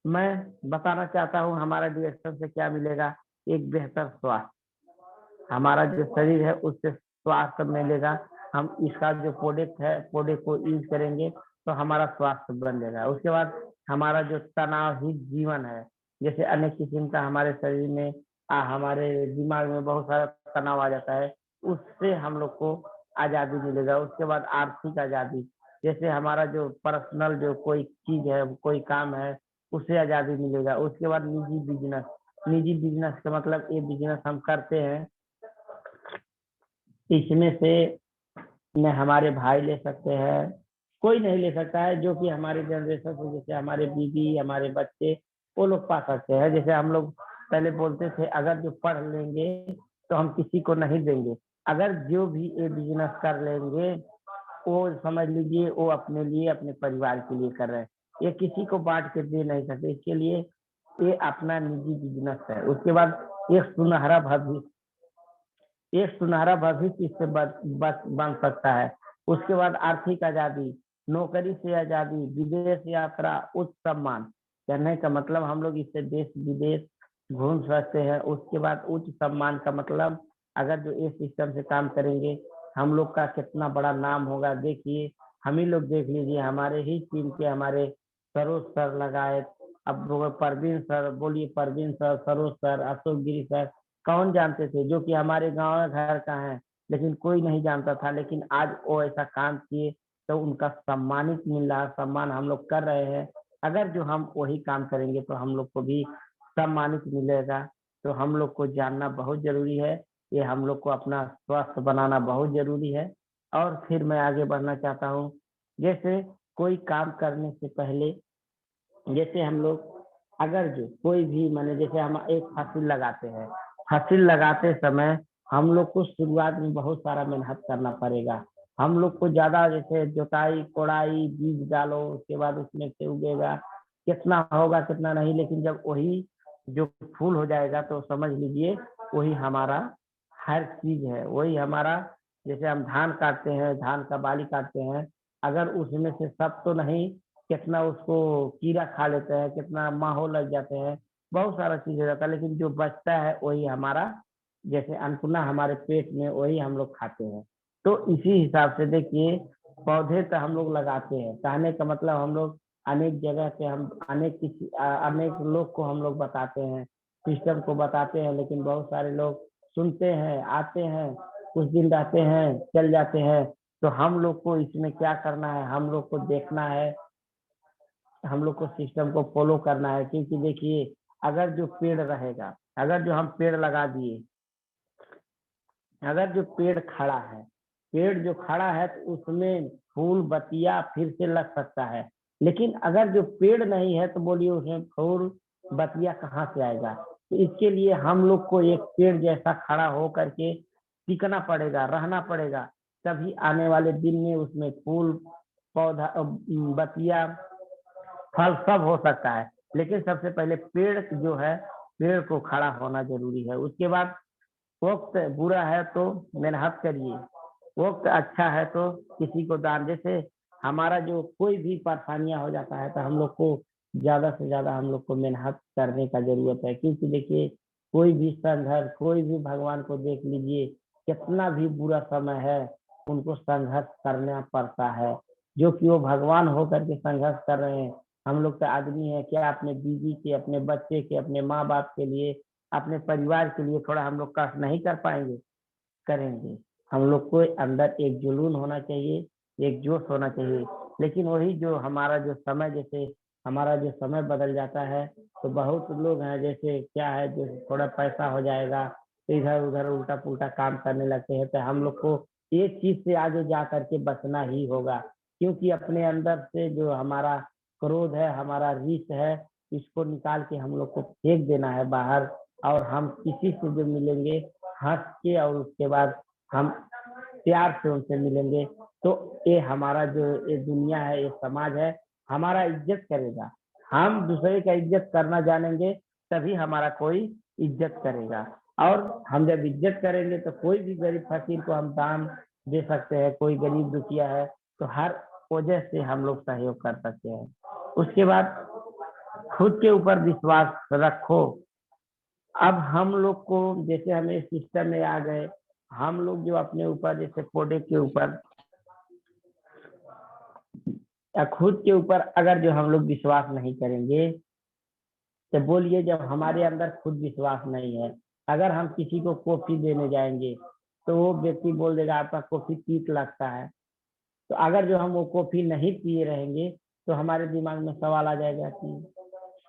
मैं बताना चाहता हूँ हमारा डीएक्शन से क्या मिलेगा, एक बेहतर स्वास्थ्य, हमारा जो शरीर है उससे स्वास्थ्य मिलेगा। हम इसका जो प्रोडक्ट है प्रोडक्ट को यूज करेंगे तो हमारा स्वास्थ्य बन जाएगा। उसके बाद हमारा जो तनाव ही जीवन है, जैसे अनेक किस्म का हमारे शरीर में हमारे दिमाग में बहुत सारा तनाव आ जाता है, उससे हम लोग को आजादी मिलेगा। उसके बाद आर्थिक आजादी, जैसे हमारा जो पर्सनल जो कोई चीज है कोई काम है उससे आजादी मिलेगा। उसके बाद निजी बिजनेस का मतलब ये बिजनेस हम करते हैं इसमें से न हमारे भाई ले सकते हैं, कोई नहीं ले सकता है, जो कि हमारे जनरेशन से जैसे हमारे बीवी हमारे बच्चे वो लोग पा सकते हैं। जैसे हम लोग पहले बोलते थे अगर जो पढ़ लेंगे तो हम किसी को नहीं देंगे, अगर जो भी ये बिजनेस कर लेंगे वो समझ लीजिए वो अपने लिए अपने परिवार के लिए कर रहे हैं, ये किसी को बांट के दे नहीं सकते, इसके लिए ये अपना निजी बिजनेस है। उसके बाद एक सुनहरा भविष्य इससे बन सकता है। उसके बाद आर्थिक आजादी, नौकरी से आजादी, विदेश यात्रा, उच्च सम्मान, कहने का मतलब हम लोग इससे देश विदेश घूम सकते हैं। उसके बाद उच्च सम्मान का मतलब अगर जो इस सिस्टम से काम करेंगे हम लोग का कितना बड़ा नाम होगा। देखिए हम ही लोग देख लीजिए हमारे ही टीम के हमारे सरोज सर लगाए, अब परवीन सर, बोलिए Parveen sir, Saroj sir, Ashok Giri sir, कौन जानते थे, जो कि हमारे गांव घर का है लेकिन कोई नहीं जानता था, लेकिन आज वो ऐसा काम किए तो उनका सम्मानित मिल रहा, सम्मान हम लोग कर रहे हैं। अगर जो हम वही काम करेंगे तो हम लोग को भी सम्मानित मिलेगा। तो हम लोग को जानना बहुत जरूरी है। ये हम लोग को अपना स्वास्थ्य बनाना बहुत जरूरी है। और फिर मैं आगे बढ़ना चाहता हूँ। जैसे कोई काम करने से पहले, जैसे हम लोग अगर जो कोई भी माने जैसे हम एक फसल लगाते हैं, फसल लगाते समय हम लोग को शुरुआत में बहुत सारा मेहनत करना पड़ेगा। हम लोग को ज्यादा जैसे जुताई कोड़ाई बीज डालो, उसके बाद उसमें से उगेगा, कितना होगा कितना नहीं, लेकिन जब वही जो फूल हो जाएगा तो समझ लीजिए वही हमारा हर चीज है, वही हमारा। जैसे हम धान काटते हैं, धान का बाली काटते हैं, अगर उसमें से सब तो नहीं, कितना उसको कीड़ा खा लेते हैं, कितना माहो लग जाते हैं, बहुत सारा चीज हो जाता है, लेकिन जो बचता है वही हमारा जैसे अन्नपूर्णा हमारे पेट में, वही हम लोग खाते हैं। तो इसी हिसाब से देखिए पौधे तो हम लोग लगाते हैं, कहने का मतलब हम लोग अनेक जगह पे हम अनेक लोग को हम लोग बताते हैं, सिस्टम को बताते हैं, लेकिन बहुत सारे लोग सुनते हैं, आते हैं, कुछ दिन रहते हैं, चल जाते हैं। तो हम लोग को इसमें क्या करना है, हम लोग को देखना है, हम लोग को सिस्टम को फॉलो करना है। क्योंकि देखिए अगर जो पेड़ रहेगा, अगर जो हम पेड़ लगा दिए, अगर जो पेड़ खड़ा है, पेड़ जो खड़ा है तो उसमें फूल बतिया फिर से लग सकता है, लेकिन अगर जो पेड़ नहीं है तो बोलिए उसमें फूल बतिया कहाँ से आएगा। तो इसके लिए हम लोग को एक पेड़ जैसा खड़ा हो करके टिकना पड़ेगा, रहना पड़ेगा, तभी आने वाले दिन में उसमें फूल पौधा बतिया फल सब हो सकता है। लेकिन सबसे पहले पेड़ जो है, पेड़ को खड़ा होना जरूरी है। उसके बाद वक्त बुरा है तो मेहनत करिए, वक्त अच्छा है तो किसी को दान। जैसे हमारा जो कोई भी परेशानियां हो जाता है तो हम लोग को ज्यादा से ज्यादा हम लोग को मेहनत करने का जरूरत है। क्योंकि देखिए कोई भी संघर्ष, कोई भी भगवान को देख लीजिए, कितना भी बुरा समय है उनको संघर्ष करना पड़ता है, जो कि वो भगवान होकर के संघर्ष कर रहे हैं। हम लोग तो आदमी है, क्या अपने बीवी के, अपने बच्चे के, अपने माँ बाप के लिए, अपने परिवार के लिए थोड़ा हम लोग कष्ट नहीं कर पाएंगे? करेंगे। हम लोग को अंदर एक जुनून होना चाहिए, एक जोश होना चाहिए। लेकिन वही जो हमारा जो समय, जैसे हमारा जो समय बदल जाता है तो बहुत लोग हैं जैसे क्या है, जो थोड़ा पैसा हो जाएगा तो इधर उधर उल्टा पुल्टा काम करने लगते हैं। तो हम लोग को एक चीज से आगे जा करके बचना ही होगा, क्योंकि अपने अंदर से जो हमारा क्रोध है, हमारा रीछ है, इसको निकाल के हम लोग को फेंक देना है बाहर। और हम किसी से जो मिलेंगे हंस के, और उसके बाद हम प्यार से उनसे मिलेंगे, तो ये हमारा जो ये दुनिया है, ये समाज है, हमारा इज्जत करेगा। हम दूसरे का इज्जत करना जानेंगे तभी हमारा कोई इज्जत करेगा। और हम जब इज्जत करेंगे तो कोई भी गरीब फकीर को हम दान दे सकते हैं, कोई गरीब दुखिया है तो हर वजह से हम लोग सहयोग कर सकते हैं। उसके बाद खुद के ऊपर विश्वास रखो। अब हम लोग को जैसे हम इस सिस्टम में आ गए, हम लोग जो अपने ऊपर जैसे प्रोडक्ट के ऊपर या खुद के ऊपर अगर जो हम लोग विश्वास नहीं करेंगे, तो बोलिए जब हमारे अंदर खुद विश्वास नहीं है, अगर हम किसी को कॉफी देने जाएंगे तो वो व्यक्ति बोल देगा आपका कॉफी तीत लगता है। तो अगर जो हम वो कॉफी नहीं पिए रहेंगे तो हमारे दिमाग में सवाल आ जाएगा कि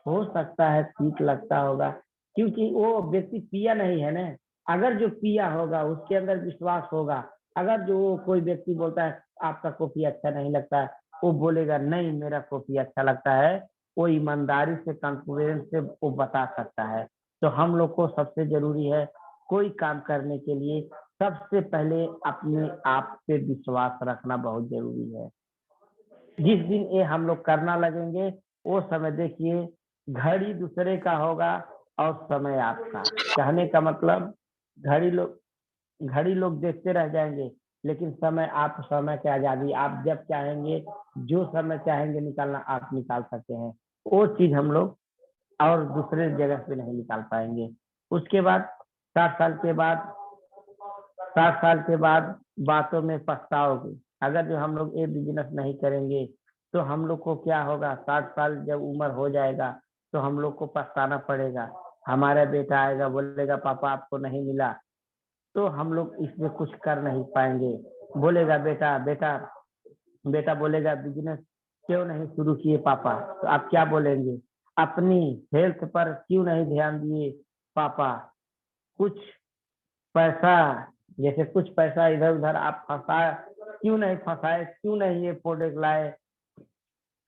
हो सकता है तीत लगता होगा, क्योंकि वो व्यक्ति पिया नहीं है ना। अगर जो पिया होगा उसके अंदर विश्वास होगा। अगर जो कोई व्यक्ति बोलता है आपका कॉफी अच्छा नहीं लगता, वो बोलेगा नहीं मेरा कॉफी अच्छा लगता है, वो ईमानदारी से कॉन्फिडेंस से वो बता सकता है। तो हम लोग को सबसे जरूरी है कोई काम करने के लिए सबसे पहले अपने आप पे विश्वास रखना बहुत जरूरी है। जिस दिन ये हम लोग करना लगेंगे वो समय देखिए घड़ी दूसरे का होगा और समय आपका। कहने का मतलब घड़ी लोग देखते रह जाएंगे, लेकिन समय आप, समय की आजादी, आप जब चाहेंगे जो समय चाहेंगे निकालना आप निकाल सकते हैं। वो चीज हम लोग और दूसरे जगह पे नहीं निकाल पाएंगे। उसके बाद 60 साल के बाद 60 साल के बाद बातों में पछताओगे। अगर जो हम लोग ये बिजनेस नहीं करेंगे तो हम लोग को क्या होगा, 60 साल जब उम्र हो जाएगा तो हम लोग को पछताना पड़ेगा। हमारा बेटा आएगा बोलेगा पापा आपको नहीं मिला, तो हम लोग इसमें कुछ कर नहीं पाएंगे। बोलेगा बेटा बेटा बेटा बोलेगा बिजनेस क्यों नहीं शुरू किए पापा, तो आप क्या बोलेंगे? अपनी हेल्थ पर क्यों नहीं ध्यान दिए, पापा कुछ पैसा, जैसे कुछ पैसा इधर उधर आप क्यों नहीं ये प्रोडक्ट लाए,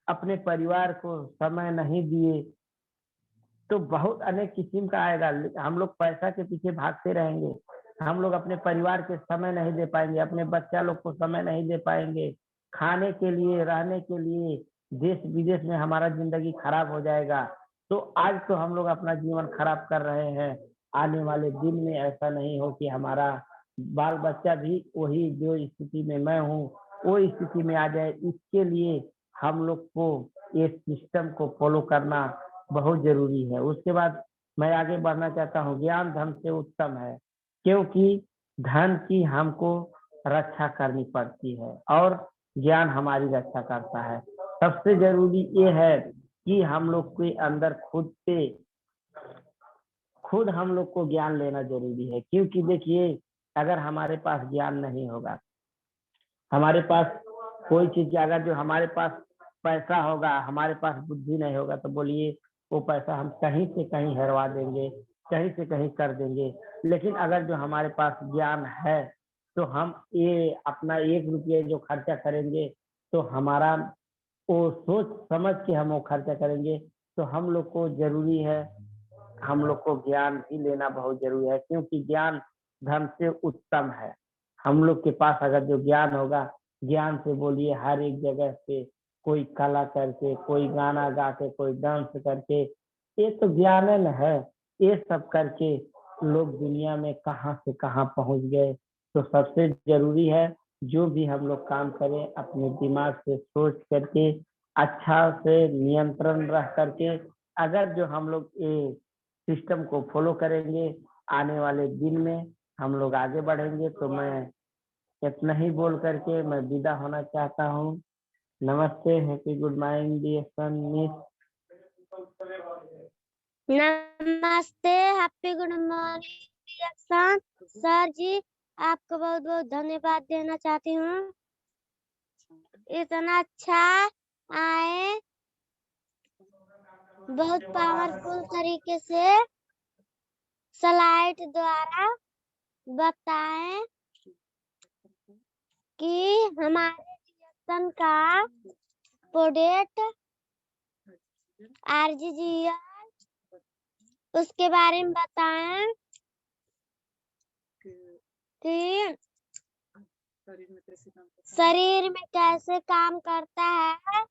अपने परिवार को समय नहीं दिए, तो बहुत अनेक किस्म का आएगा। हम लोग पैसा के पीछे भागते रहेंगे, हम लोग अपने परिवार के समय नहीं दे पाएंगे, अपने बच्चा लोग को समय नहीं दे पाएंगे, खाने के लिए, रहने के लिए, देश विदेश में हमारा जिंदगी खराब हो जाएगा। तो आज तो हम लोग अपना जीवन खराब कर रहे हैं, आने वाले दिन में ऐसा नहीं हो कि हमारा बाल बच्चा भी वही जो स्थिति में मैं हूँ वो स्थिति में आ जाए। इसके लिए हम लोग को ये सिस्टम को फॉलो करना बहुत जरूरी है। उसके बाद मैं आगे बढ़ना चाहता हूँ, ज्ञान धन से उत्तम है, क्योंकि धन की हमको रक्षा करनी पड़ती है और ज्ञान हमारी रक्षा करता है। सबसे जरूरी ये है कि हम लोग के अंदर खुद हम लोग को ज्ञान लेना जरूरी है, क्योंकि देखिए अगर हमारे पास ज्ञान नहीं होगा, हमारे पास कोई चीज, अगर जो हमारे पास पैसा होगा, हमारे पास बुद्धि नहीं होगा, तो बोलिए वो पैसा हम कहीं से कहीं हेरवा देंगे, कहीं से कहीं कर देंगे। लेकिन अगर जो हमारे पास ज्ञान है तो हम ये अपना 1 रुपये जो खर्चा करेंगे तो हमारा वो सोच समझ के हम वो खर्चा करेंगे। तो हम लोग को जरूरी है, हम लोग को ज्ञान भी लेना बहुत जरूरी है, क्योंकि ज्ञान धन से उत्तम है। हम लोग के पास अगर जो ज्ञान होगा, ज्ञान से बोलिए हर एक जगह पे कोई कला करके, कोई गाना गा के, कोई डांस करके, ये तो ज्ञान है। ये सब करके लोग दुनिया में कहाँ से कहाँ पहुंच गए। तो सबसे जरूरी है जो भी हम लोग काम करें अपने दिमाग से सोच करके, अच्छा से नियंत्रण रह करके, अगर जो हम लोग ये सिस्टम को फॉलो करेंगे, आने वाले दिन में हम लोग आगे बढ़ेंगे। तो मैं इतना ही बोल करके मैं विदा होना चाहता हूँ। नमस्ते, happy good morning dear son miss. नमस्ते, happy good morning sir ji, आपको बहुत बहुत धन्यवाद देना चाहती हूँ। इतना अच्छा आए, बहुत पावरफुल तरीके से स्लाइड द्वारा बताएं कि हमारे रिएक्शन का प्रोडक्ट आरजीजीएल उसके बारे में बताएं कि शरीर में कैसे काम करता है,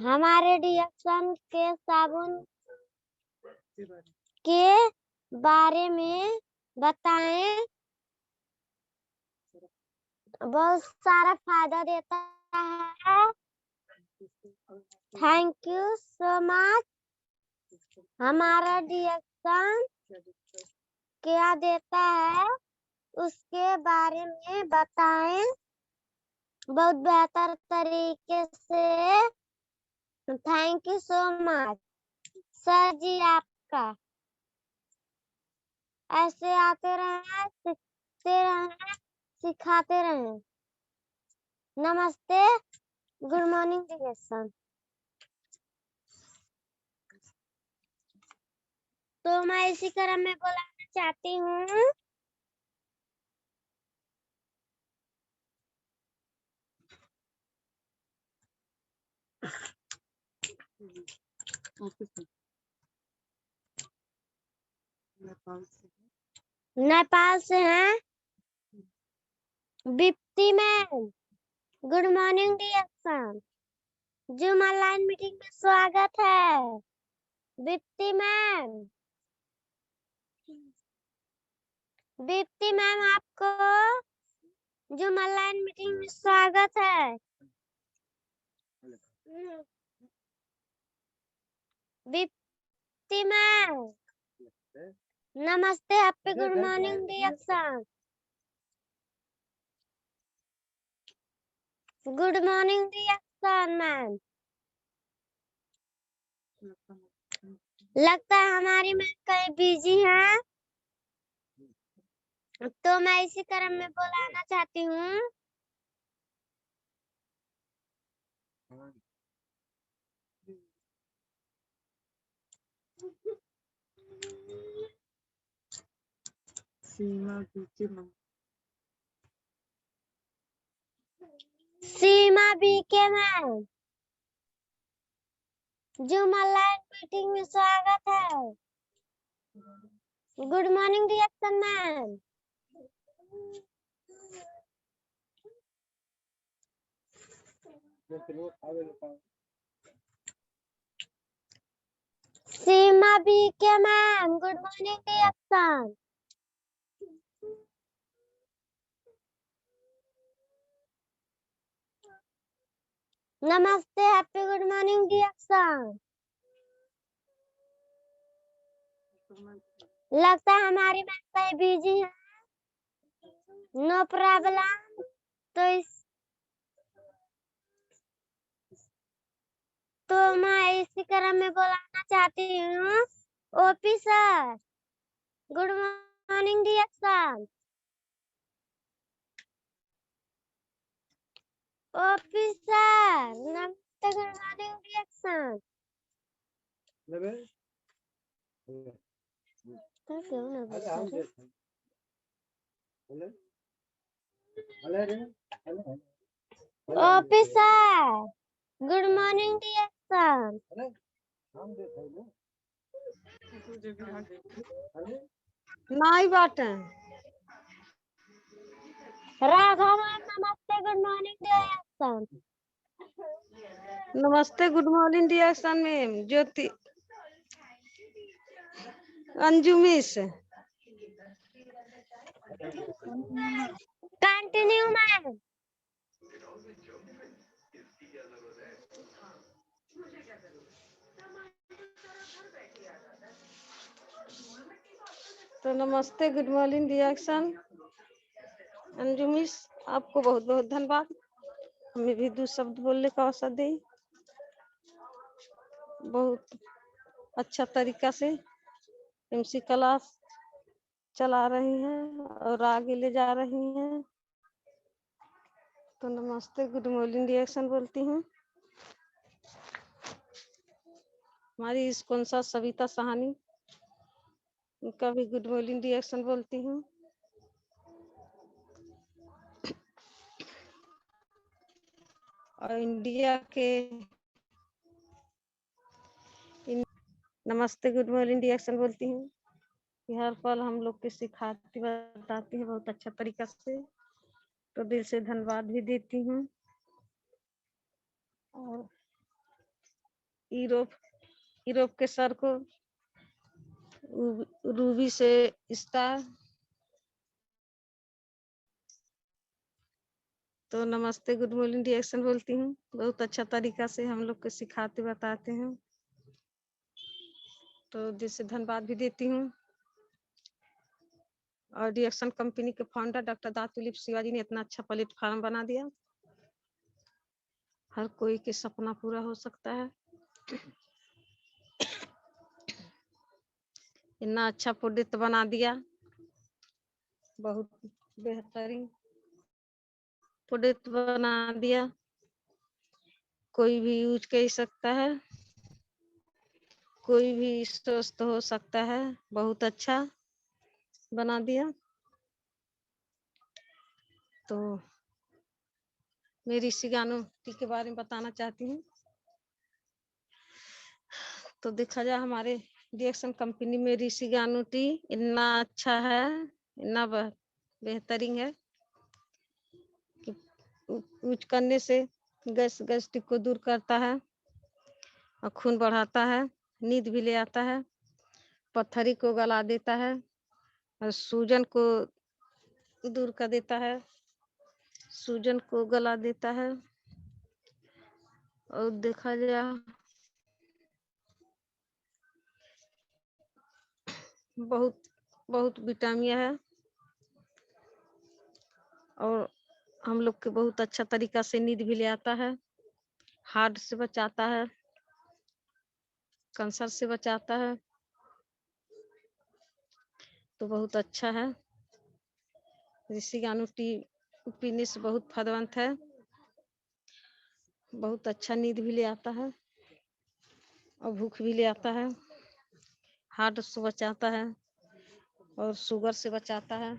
हमारे रिएक्शन के साबुन के बारे में बताएं, बहुत सारा फायदा देता है। Thank you so much. हमारा रिएक्शन क्या देता है उसके बारे में बताएं बहुत बेहतर तरीके से। Thank you so much sir ji, आपका ऐसे आते रहे, सीखते रहे, सिखाते रहे। नमस्ते, गुड मॉर्निंग डियर सन। तो मैं इसी क्रम में बोलाना चाहती हूँ नेपाल से हैं Bipti ma'am. Good morning dear सन, जूम ऑनलाइन मीटिंग में स्वागत है बिप्ती मैम। बिप्ती मैम, आपको जूम ऑनलाइन मीटिंग में स्वागत है। बिप्ती मैम, नमस्ते, हैप्पी गुड मॉर्निंग डियर सन। गुड मॉर्निंग डियर सन मैम। लगता है हमारी मैम कहीं बिजी हैं, तो मैं इसी क्रम में बुलाना चाहती हूँ Seema BK ma'am, zoom online meeting में स्वागत है। Good morning reaction ma'am. Seema BK ma'am, good morning reaction. नमस्ते, हैप्पी गुड मॉर्निंग रिएक्शन। लगता है हमारी मैम बिजी है, नो प्रॉब्लम। तो मैं इसी क्रम में बुलाना चाहती हूँ OP sir, good morning reaction. OP sir, नमस्ते, गुड मॉर्निंग रिएक्शन। तो क्यों ना बोल OP sir, good morning reaction. नहीं बाटे। राघव मैम, नमस्ते, गुड मॉर्निंग रिएक्शन। नमस्ते, गुड मॉर्निंग रिएक्शन मैम। ज्योति, अंजू मिस, कंटिन्यू मैम। तो नमस्ते, good morning reaction. Anju miss, आपको बहुत बहुत धन्यवाद, हमें भी 2 शब्द बोलने का अवसर दी। बहुत अच्छा तरीका से एमसी क्लास चला रही हैं और आगे ले जा रही हैं। तो नमस्ते, गुड मॉर्निंग रिएक्शन बोलती हूँ। हमारी स्पॉन्सर सविता सहानी, उनका भी गुड मॉर्निंग रिएक्शन बोलती हूँ। और इंडिया के नमस्ते, गुड मॉर्निंग रिएक्शन बोलती हूँ कि हर पल हम लोग के सिखाती बताती है बहुत अच्छा तरीका से, तो दिल से धन्यवाद भी देती हूँ। और यूरोप के सर को, रूबी से स्टार, तो नमस्ते, गुड मॉर्निंग रिएक्शन बोलती हूँ। बहुत अच्छा तरीका से हम लोग को सिखाते बताते हैं, तो दिल से धन्यवाद भी देती हूँ। और रिएक्शन कंपनी के फाउंडर डॉक्टर दातुलिप शिवाजी ने इतना अच्छा प्लेटफॉर्म बना दिया, हर कोई के सपना पूरा हो सकता है। इतना अच्छा प्रोडक्ट बना दिया, बहुत बेहतरीन प्रोडक्ट बना दिया, कोई भी यूज कर सकता है, कोई भी स्वस्थ हो सकता है, बहुत अच्छा बना दिया। तो मैं ऋषि गानू टी के बारे में बताना चाहती हूँ। तो देखा जाए हमारे रिएक्शन कंपनी में ऋषि गानू टी इतना अच्छा है, इतना बेहतरीन है कि यूज करने से गैस्ट्रिक को दूर करता है और खून बढ़ाता है, नींद भी ले आता है, पत्थरी को गला देता है और सूजन को दूर कर देता है, सूजन को गला देता है। और देखा जाए बहुत बहुत विटामिन है और हम लोग के बहुत अच्छा तरीका से नींद भी ले आता है, हार्ट से बचाता है, कैंसर से बचाता है, तो बहुत अच्छा है। ऋषि गानू टी पीने से बहुत फायदेमंद है, बहुत अच्छा नींद भी ले आता है और भूख भी ले आता है, हार्ट से बचाता है, और शुगर से बचाता है।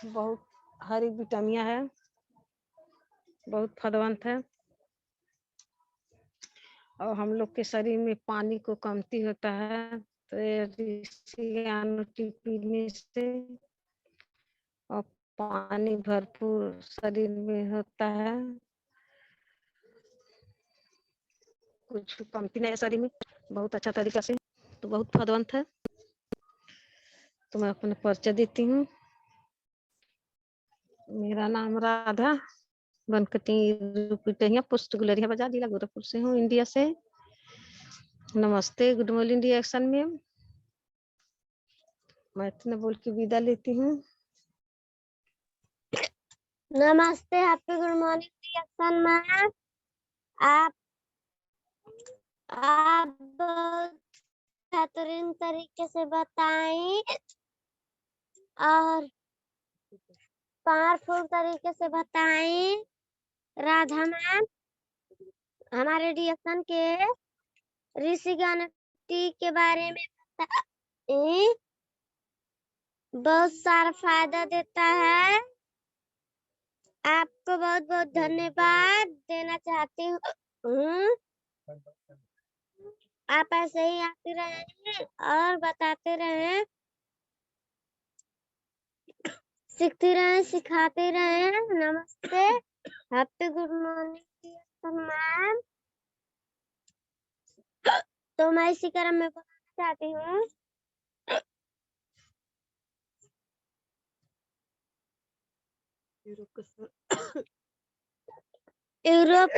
बहुत हरी विटामिन है, बहुत फायदेमंद है। और हम लोग के शरीर में पानी को कमती होता है, तो ये ऋषिगानुटी पीने से और पानी भरपूर शरीर में होता है, कुछ कमती नहीं है शरीर में, बहुत अच्छा तरीका से, तो बहुत फायदेमंद है। तो मैं अपना परिचय देती हूँ। मेरा नाम राधा बनकटी पोस्ट गुलरिया बाजार, जिला गोरखपुर से हूँ, इंडिया से। नमस्ते, गुड मॉर्निंग रिएक्शन मैम। मैं इतना बोल के विदा लेती हूँ। नमस्ते, happy good morning reaction ma'am. आप बहुत बेहतरीन तरीके से बताएं और पावरफुल तरीके से बताएं राधा मैम। हमारे रिएक्शन के ऋषिगानुटी के बारे में बताएं, बहुत सारा फायदा देता है। आपको बहुत बहुत धन्यवाद देना चाहती हूँ। आप ऐसे ही आते रहें और बताते रहें, सीखते रहें, सिखाते रहें। नमस्ते, हैप्पी गुड मॉर्निंग मैम। तो मैं इसी क्रम में बताना चाहती हूँ। यूरोप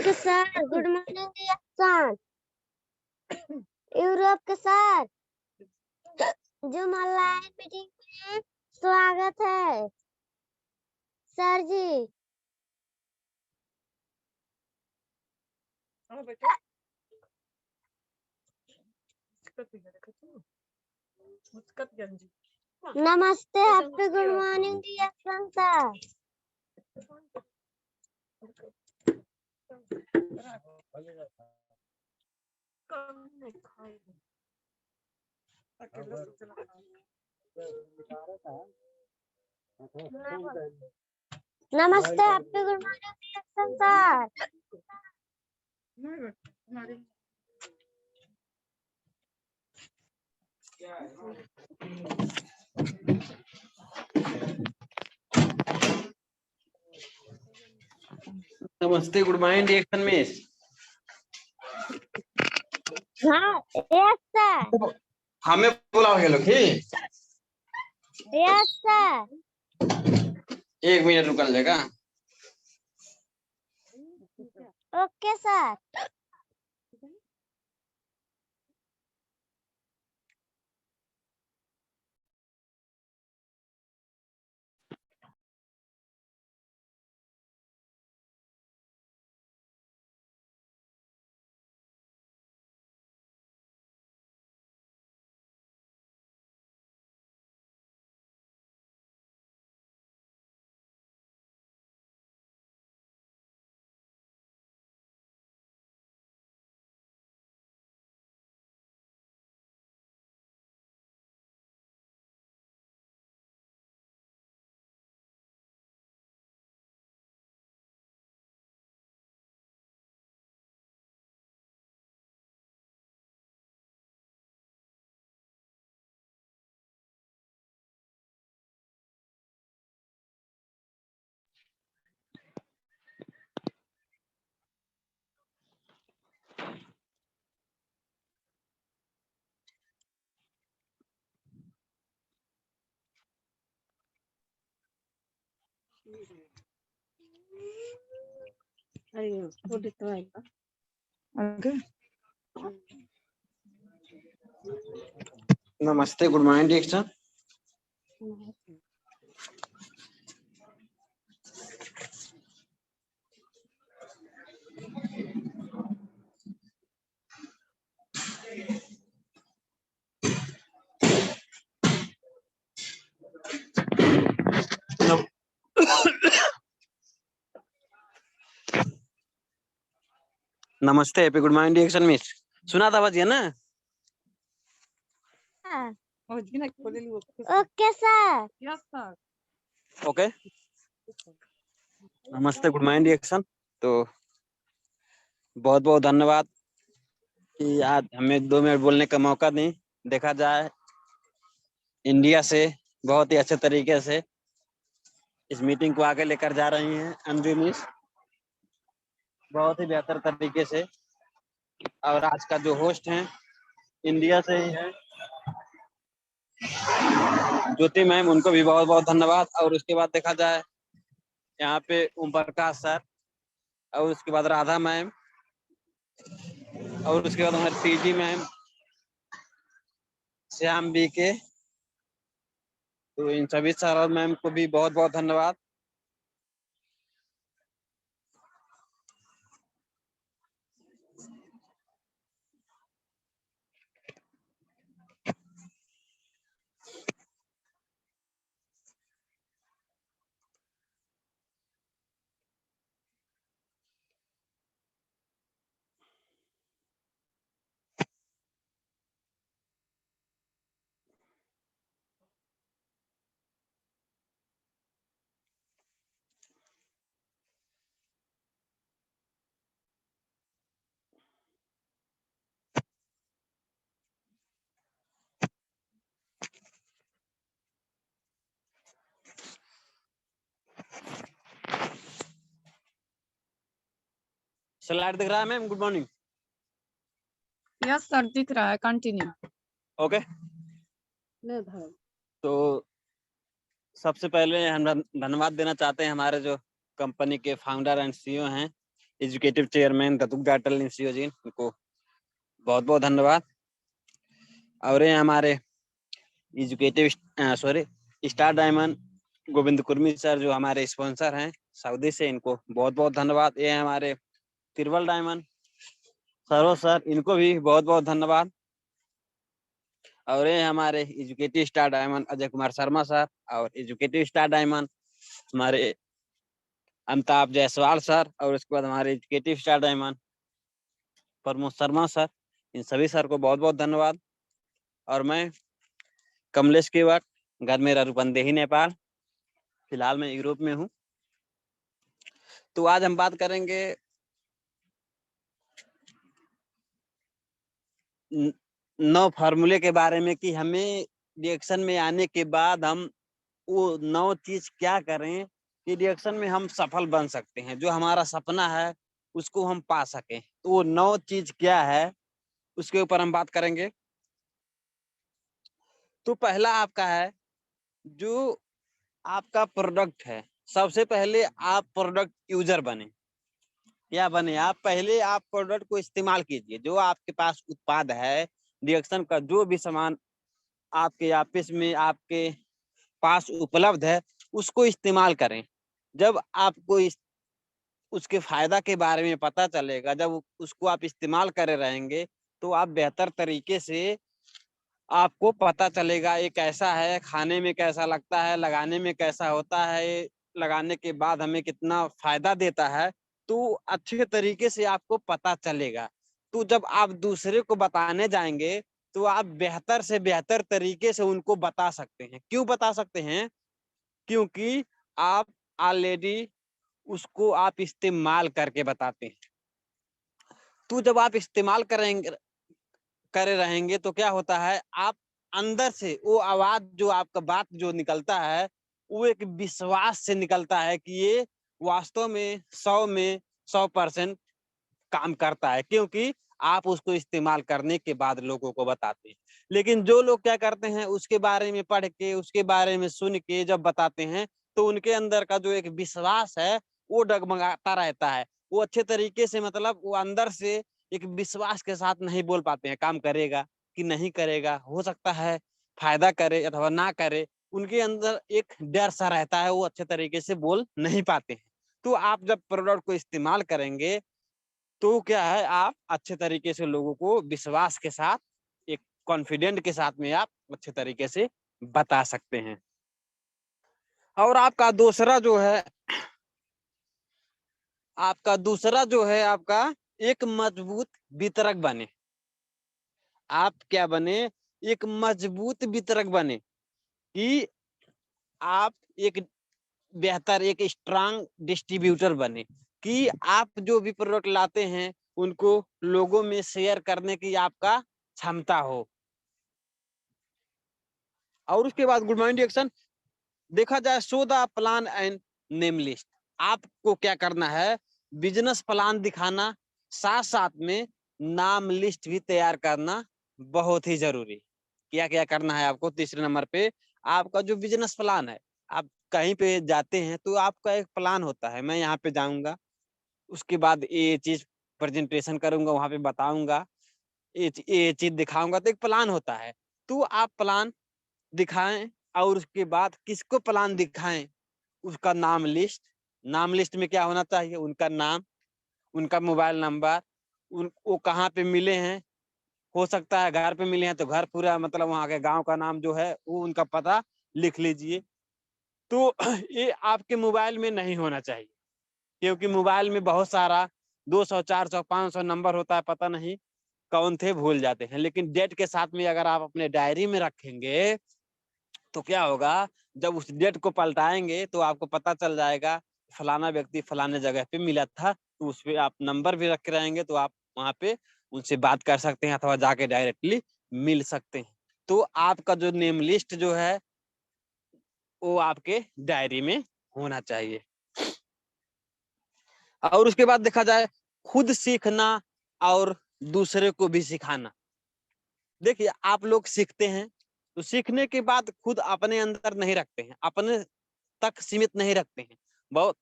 के sir good morning reaction. Europe के सर जूम ऑनलाइन मीटिंग में स्वागत है सर जी। नमस्ते, happy good morning reaction sir. नमस्ते, happy good morning reaction sir. नमस्ते, गुड मॉर्निंग रिएक्शन मिस। हाँ यस सर। हमें बुलाओ ये लोग ही। Yes sir. 1 मिनट रुकल जाएगा। Okay sir. नमस्ते, गुड मॉर्निंग रिएक्शन। नमस्ते, happy good morning reaction miss. सुना था बजिए ना? हाँ ओके सर। ओके, नमस्ते, गुड मॉर्निंग डिएक्शन। तो बहुत बहुत धन्यवाद कि आज हमें 2 मिनट बोलने का मौका दी। देखा जाए इंडिया से बहुत ही अच्छे तरीके से इस मीटिंग को आगे लेकर जा रही हैं अंजू मिस, बहुत ही बेहतर तरीके से। और आज का जो होस्ट हैं इंडिया से ही है ज्योति मैम, उनको भी बहुत बहुत धन्यवाद। और उसके बाद देखा जाए यहाँ पे ओम प्रकाश सर, और उसके बाद राधा मैम, और उसके बाद हमारे पीजी मैम श्याम बी के। तो इन सभी सर और मैम को भी बहुत बहुत धन्यवाद। स्लाइड दिख रहा है ma'am? Good morning. Yes sir, दिख रहा है, कंटिन्यू। ओके, तो सबसे पहले हम धन्यवाद देना चाहते हैं हमारे जो कंपनी के फाउंडर एंड सीईओ हैं, एजुकेटिव चेयरमैन दतुक जाटल सीईओ जी, उनको बहुत बहुत धन्यवाद। और ये हमारे executive star diamond Govind Kurmi sir, जो हमारे स्पॉन्सर हैं सऊदी से, इनको बहुत बहुत धन्यवाद। ये हमारे तिरवल डायमंड सरोज सर, इनको भी बहुत बहुत धन्यवाद। और ये हमारे executive star diamond Ajay Kumar Sharma sir, और एजुकेटिव स्टार डायमंड हमारे अमिताभ जायसवाल सर, और उसके बाद हमारे executive star diamond Pramod Sharma sir, इन सभी सर को बहुत बहुत धन्यवाद। और मैं कमलेश केवट, घर मेरा रूपंदेही नेपाल, फिलहाल मैं यूरोप में हूँ। तो आज हम बात करेंगे 9 फार्मूले के बारे में कि हमें रिएक्शन में आने के बाद हम वो 9 चीज क्या करें कि रिएक्शन में हम सफल बन सकते हैं, जो हमारा सपना है उसको हम पा सकें। तो वो 9 चीज क्या है उसके ऊपर हम बात करेंगे। तो पहला आपका है, जो आपका प्रोडक्ट है, सबसे पहले आप प्रोडक्ट यूजर बने। क्या बने आप? पहले आप प्रोडक्ट को इस्तेमाल कीजिए। जो आपके पास उत्पाद है, रिएक्शन का जो भी सामान आपके ऑफिस में आपके पास उपलब्ध है, उसको इस्तेमाल करें। जब आपको उसके फायदा के बारे में पता चलेगा, जब उसको आप इस्तेमाल करे रहेंगे, तो आप बेहतर तरीके से आपको पता चलेगा ये कैसा है, खाने में कैसा लगता है, लगाने में कैसा होता है, लगाने के बाद हमें कितना फायदा देता है, तो अच्छे तरीके से आपको पता चलेगा। तो जब आप दूसरे को बताने जाएंगे तो आप बेहतर से बेहतर तरीके से उनको बता सकते हैं। क्यों बता सकते हैं? क्योंकि आप ऑलरेडी उसको आप इस्तेमाल करके बताते हैं। तो जब आप इस्तेमाल करे रहेंगे तो क्या होता है, आप अंदर से वो आवाज जो आपका बात जो निकलता है, वो एक विश्वास से निकलता है कि ये वास्तव में 100 में 100% काम करता है, क्योंकि आप उसको इस्तेमाल करने के बाद लोगों को बताते हैं। लेकिन जो लोग क्या करते हैं, उसके बारे में पढ़ के, उसके बारे में सुन के जब बताते हैं, तो उनके अंदर का जो एक विश्वास है वो डगमगाता रहता है। वो अच्छे तरीके से, मतलब वो अंदर से एक विश्वास के साथ नहीं बोल पाते हैं, काम करेगा कि नहीं करेगा, हो सकता है फायदा करे अथवा ना करे। उनके अंदर एक डर सा रहता है, वो अच्छे तरीके से बोल नहीं पाते हैं। तो आप जब प्रोडक्ट को इस्तेमाल करेंगे तो क्या है, आप अच्छे तरीके से लोगों को विश्वास के साथ, एक कॉन्फिडेंट के साथ में आप अच्छे तरीके से बता सकते हैं। और आपका दूसरा जो है, आपका एक मजबूत वितरक बने। आप क्या बने? एक मजबूत वितरक बने, कि आप एक बेहतर एक स्ट्रांग डिस्ट्रीब्यूटर बने, कि आप जो भी प्रोडक्ट लाते हैं उनको लोगों में शेयर करने की आपका क्षमता हो। और उसके बाद गुड मॉर्निंग एक्शन देखा जाए, show the plan and name list. आपको क्या करना है, बिजनेस प्लान दिखाना, साथ साथ में नाम लिस्ट भी तैयार करना बहुत ही जरूरी। क्या क्या करना है आपको, तीसरे नंबर पे आपका जो बिजनेस प्लान है, आप कहीं पे जाते हैं तो आपका एक प्लान होता है, मैं यहाँ पे जाऊंगा, उसके बाद ये चीज प्रेजेंटेशन करूंगा, वहां पे बताऊंगा, ये चीज दिखाऊंगा, तो एक प्लान होता है। तो आप प्लान दिखाएं, और उसके बाद किसको प्लान दिखाएं, उसका नाम लिस्ट में क्या होना चाहिए, उनका नाम, उनका मोबाइल नंबर, वो कहाँ पे मिले हैं, हो सकता है घर पे मिले हैं तो घर पूरा, मतलब वहाँ के गांव का नाम जो है वो उनका पता लिख लीजिए। तो ये आपके मोबाइल में नहीं होना चाहिए, क्योंकि मोबाइल में बहुत सारा 200 400 500 नंबर होता है, पता नहीं कौन थे, भूल जाते हैं। लेकिन डेट के साथ में अगर आप अपने डायरी में रखेंगे तो क्या होगा, जब उस डेट को पलटाएंगे तो आपको पता चल जाएगा फलाना व्यक्ति फलाने जगह पे मिला था, तो उस पे आप नंबर भी रखे रहेंगे, तो आप वहां पे उनसे बात कर सकते हैं अथवा जाके डायरेक्टली मिल सकते हैं। तो आपका जो नेम लिस्ट जो है वो आपके डायरी में होना चाहिए। और उसके बाद देखा जाए, खुद सीखना और दूसरे को भी सिखाना। देखिए, आप लोग सीखते हैं तो सीखने के बाद खुद अपने अंदर नहीं रखते हैं, अपने तक सीमित नहीं रखते हैं, बहुत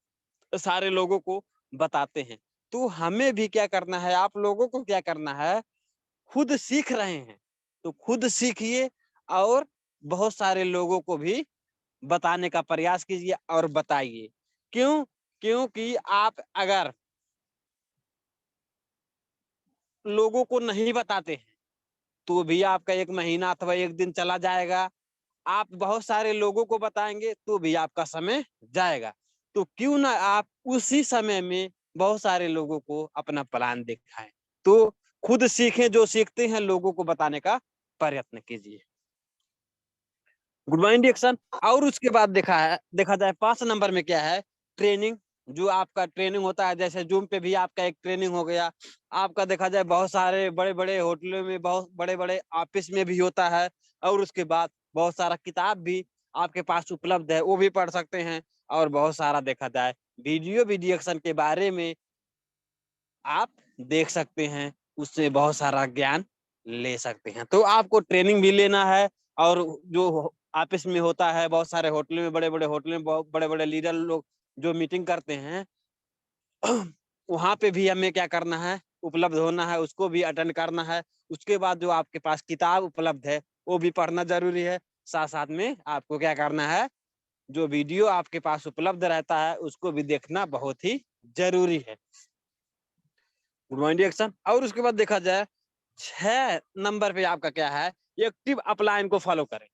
सारे लोगों को बताते हैं। तो हमें भी क्या करना है, आप लोगों को क्या करना है, खुद सीख रहे हैं तो खुद सीखिए, और बहुत सारे लोगों को भी बताने का प्रयास कीजिए और बताइए। क्यों? क्योंकि आप अगर लोगों को नहीं बताते हैं तो भी आपका 1 महीना अथवा 1 दिन चला जाएगा। आप बहुत सारे लोगों को बताएंगे तो भी आपका समय जाएगा। तो क्यों ना आप उसी समय में बहुत सारे लोगों को अपना प्लान दिखाएं। तो खुद सीखें, जो सीखते हैं लोगों को बताने का प्रयत्न कीजिए। Good morning action. और उसके बाद देखा जाए 5 नंबर में क्या है, ट्रेनिंग। जो आपका ट्रेनिंग होता है, जैसे जूम पे भी आपका एक ट्रेनिंग हो गया, आपका देखा जाए बहुत सारे बड़े बड़े होटलों में, बहुत बड़े बड़े ऑफिस में भी होता है। और उसके बाद बहुत सारा किताब भी आपके पास उपलब्ध है, वो भी पढ़ सकते हैं। और बहुत सारा देखा जाए वीडियो एक्शन के बारे में आप देख सकते हैं, उससे बहुत सारा ज्ञान ले सकते हैं। तो आपको ट्रेनिंग भी लेना है। और जो ऑफिस में होता है, बहुत सारे होटल में, बड़े बड़े होटल में बहुत बड़े बड़े लीडर लोग जो मीटिंग करते हैं वहां पे भी हमें क्या करना है, उपलब्ध होना है, उसको भी अटेंड करना है। उसके बाद जो आपके पास किताब उपलब्ध है वो भी पढ़ना जरूरी है। साथ साथ में आपको क्या करना है, जो वीडियो आपके पास उपलब्ध रहता है उसको भी देखना बहुत ही जरूरी है। Good morning action. और उसके बाद देखा जाए 6 नंबर पे आपका क्या है, एक्टिव अपलाइन को फॉलो करें।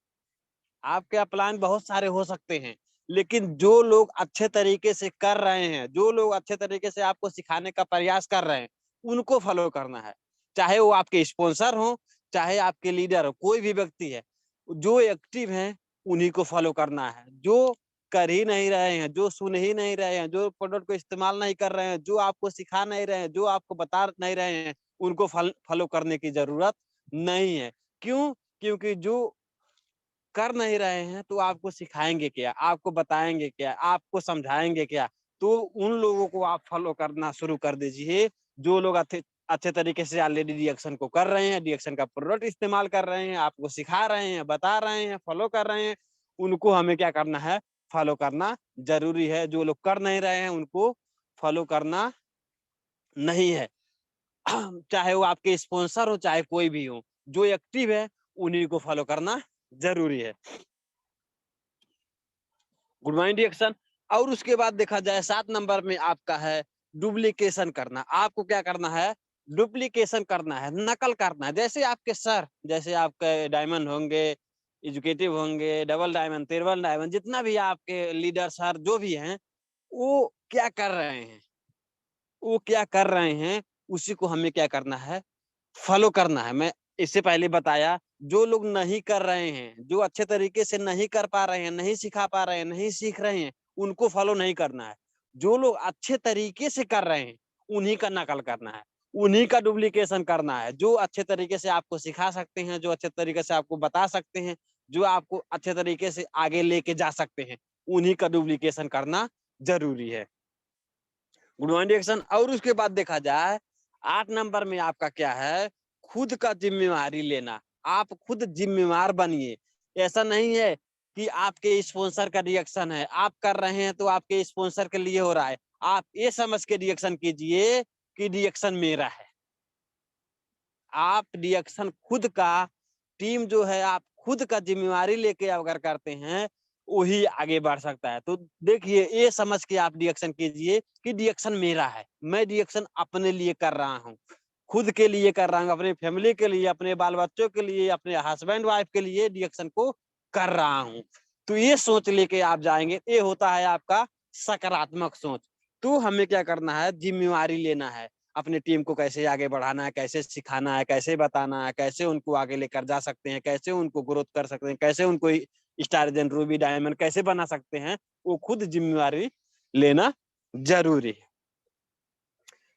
आपके अपलाइन बहुत सारे हो सकते हैं, लेकिन जो लोग अच्छे तरीके से कर रहे हैं, जो लोग अच्छे तरीके से आपको सिखाने का प्रयास कर रहे हैं, उनको फॉलो करना है। चाहे वो आपके स्पॉन्सर हो, चाहे आपके लीडर हो, कोई भी व्यक्ति है, जो एक्टिव है उन्हीं को फॉलो करना है। जो कर ही नहीं रहे हैं, जो सुन ही नहीं रहे हैं, जो प्रोडक्ट को इस्तेमाल नहीं कर रहे हैं, जो आपको सिखा नहीं रहे हैं, जो आपको बता नहीं रहे हैं, उनको फॉलो करने की जरूरत नहीं है। क्यों? क्योंकि जो कर नहीं रहे हैं तो आपको सिखाएंगे क्या, आपको बताएंगे क्या, आपको समझाएंगे क्या? तो उन लोगों को आप फॉलो करना शुरू कर दीजिए, जो लोग अच्छे अच्छे तरीके से ऑलरेडी रिएक्शन को कर रहे हैं, रिएक्शन का प्रोडक्ट इस्तेमाल कर रहे हैं, आपको सिखा रहे हैं, बता रहे हैं, फॉलो कर रहे हैं, उनको हमें क्या करना है, फॉलो करना जरूरी है। जो लोग कर नहीं रहे हैं उनको फॉलो करना नहीं है। चाहे वो आपके स्पॉन्सर हो, चाहे कोई भी हो, जो एक्टिव है उन्हीं को फॉलो करना जरूरी है। Good morning reaction. और उसके बाद देखा जाए 7 नंबर में आपका है डुप्लीकेशन करना। आपको क्या करना है, डुप्लीकेशन करना है, नकल करना है। जैसे आपके सर, जैसे आपके डायमंड होंगे, एजुकेटिव होंगे, डबल डायमंड, ट्रिपल डायमंड, जितना भी आपके लीडर सर जो भी हैं, वो क्या कर रहे हैं, वो क्या कर रहे हैं, उसी को हमें क्या करना है, फॉलो करना है। मैं इससे पहले बताया, जो लोग नहीं कर रहे हैं, जो अच्छे तरीके से नहीं कर पा रहे हैं, नहीं सिखा पा रहे हैं, नहीं सीख रहे हैं, उनको फॉलो नहीं करना है। जो लोग अच्छे तरीके से कर रहे हैं उन्हीं का नकल करना है, उन्हीं का डुप्लीकेशन करना है। जो अच्छे तरीके से आपको सिखा सकते हैं, जो अच्छे तरीके से आपको बता सकते हैं, जो आपको अच्छे तरीके से आगे लेके जा सकते हैं, उन्हीं का डुप्लीकेशन करना जरूरी है। Good morning direction. और उसके बाद देखा जाए 8 नंबर में आपका क्या है, खुद का जिम्मेवारी लेना। आप खुद जिम्मेवार बनिए। ऐसा नहीं है कि आपके स्पॉन्सर का रिएक्शन है, आप कर रहे हैं तो आपके स्पॉन्सर के लिए हो रहा है। आप ये समझ के रिएक्शन कीजिए कि रिएक्शन मेरा है। आप रिएक्शन खुद का, टीम जो है, आप खुद का जिम्मेवारी लेके अगर करते हैं वही आगे बढ़ सकता है। तो देखिए, ये समझ के आप रिएक्शन कीजिए कि रिएक्शन मेरा है, मैं रिएक्शन अपने लिए कर रहा हूँ, खुद के लिए कर रहा हूँ, अपने फैमिली के लिए, अपने बाल बच्चों के लिए, अपने हस्बैंड वाइफ के लिए रिएक्शन को कर रहा हूँ। तो ये सोच लेके आप जाएंगे, ये होता है आपका सकारात्मक सोच। तो हमें क्या करना है, जिम्मेवारी लेना है। अपनी टीम को कैसे आगे बढ़ाना है, कैसे सिखाना है, कैसे बताना है, कैसे उनको आगे लेकर जा सकते हैं, कैसे उनको ग्रोथ कर सकते हैं, कैसे उनको स्टार एजेंट, रूबी, डायमंड कैसे बना सकते हैं, वो खुद जिम्मेवारी लेना जरूरी है।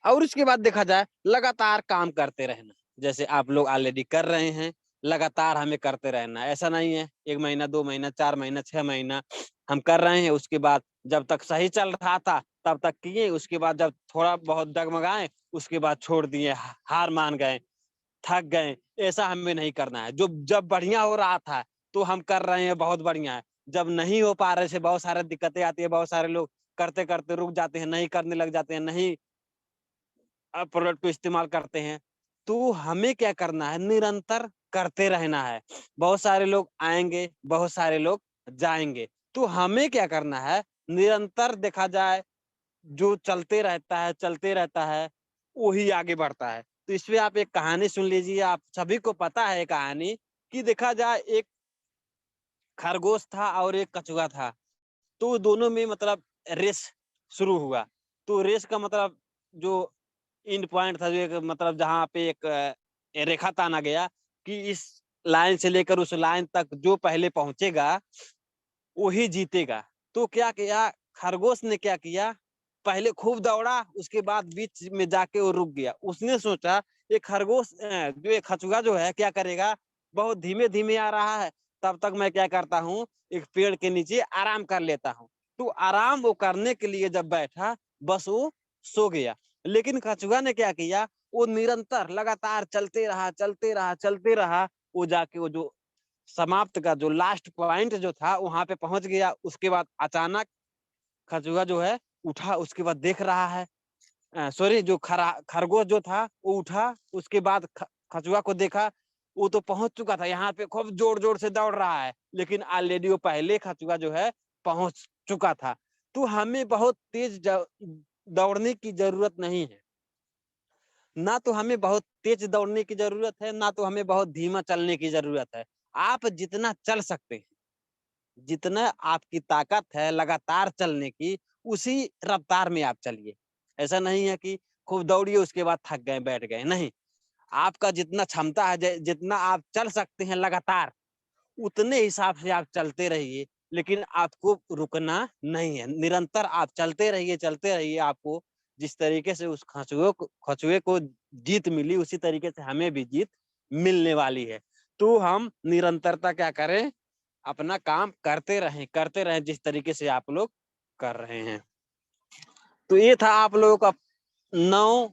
और उसके बाद देखा जाए, लगातार काम करते रहना। जैसे आप लोग ऑलरेडी कर रहे हैं, लगातार हमें करते रहना। ऐसा नहीं है 1 महीना, 2 महीना, 4 महीना, 6 महीना हम कर रहे हैं, उसके बाद जब तक सही चल रहा था तब तक किए, उसके बाद जब थोड़ा बहुत डगमगाए उसके बाद छोड़ दिए, हार मान गए, थक गए। ऐसा हमें नहीं करना है। जो जब बढ़िया हो रहा था तो हम कर रहे हैं, बहुत बढ़िया है। जब नहीं हो पा रहे से बहुत सारे दिक्कतें आती है, बहुत सारे लोग करते करते रुक जाते हैं, नहीं करने लग जाते हैं, नहीं प्रोडक्ट को इस्तेमाल करते हैं। तो हमें क्या करना है, निरंतर करते रहना है। बहुत सारे लोग आएंगे, बहुत सारे लोग जाएंगे, तो हमें क्या करना है, निरंतर देखा जाए जो चलते रहता है वही आगे बढ़ता है। तो इसमें आप एक कहानी सुन लीजिए। आप सभी को पता है कहानी, कि देखा जाए एक खरगोश था और एक कछुआ था। तो दोनों में मतलब रेस शुरू हुआ। तो रेस का मतलब जो एंड पॉइंट था, जो एक मतलब जहाँ पे एक रेखा ताना गया कि इस लाइन से लेकर उस लाइन तक जो पहले पहुंचेगा वही जीतेगा। तो क्या किया खरगोश ने, क्या किया, पहले खूब दौड़ा, उसके बाद बीच में जाके वो रुक गया। उसने सोचा ये खरगोश जो ये कछुआ जो है क्या करेगा, बहुत धीमे धीमे आ रहा है, तब तक मैं क्या करता हूँ, एक पेड़ के नीचे आराम कर लेता हूँ। तो आराम वो करने के लिए जब बैठा, बस वो सो गया। लेकिन कछुआ ने क्या किया, वो निरंतर लगातार चलते रहा। वो जाके वो जो समाप्त का जो लास्ट पॉइंट जो था वहां पे पहुंच गया। उसके बाद अचानक कछुआ जो है उठा, उसके बाद देख रहा है, सॉरी जो खरगोश जो था वो उठा, उसके बाद कछुआ को देखा, वो तो पहुंच चुका था, यहाँ पे खूब जोर जोर से दौड़ रहा है, लेकिन ऑलरेडी वो पहले कछुआ जो है पहुंच चुका था। तो हमें बहुत तेज दौड़ने की जरूरत नहीं है, ना तो हमें बहुत तेज दौड़ने की जरूरत है, ना तो हमें बहुत धीमा चलने की जरूरत है। आप जितना चल सकते हैं, जितना आपकी ताकत है लगातार चलने की, उसी रफ्तार में आप चलिए। ऐसा नहीं है कि खूब दौड़िए उसके बाद थक गए बैठ गए, नहीं। आपका जितना क्षमता है, जितना आप चल सकते हैं लगातार, उतने हिसाब से आप चलते रहिए। लेकिन आपको रुकना नहीं है, निरंतर आप चलते रहिए। आपको जिस तरीके से उस कछुए को जीत मिली, उसी तरीके से हमें भी जीत मिलने वाली है। तो हम निरंतरता क्या करें, अपना काम करते रहें जिस तरीके से आप लोग कर रहे हैं। तो ये था आप लोगों का 9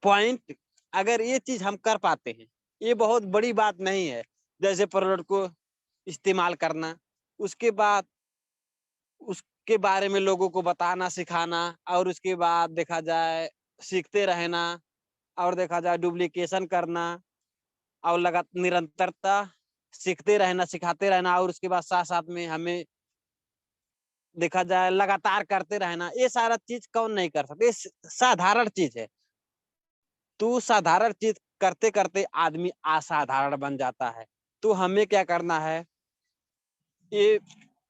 पॉइंट। अगर ये चीज हम कर पाते हैं, ये बहुत बड़ी बात नहीं है। जैसे प्रोडक्ट को इस्तेमाल करना, उसके बाद उसके बारे में लोगों को बताना सिखाना, और उसके बाद देखा जाए सीखते रहना, और देखा जाए डुप्लीकेशन करना, और लगा निरंतरता सीखते रहना, सिखाते रहना, और उसके बाद साथ साथ में हमें देखा जाए लगातार करते रहना। ये सारा चीज कौन नहीं कर सकते, साधारण चीज है। तो साधारण चीज करते करते आदमी असाधारण बन जाता है। तो हमें क्या करना है, ये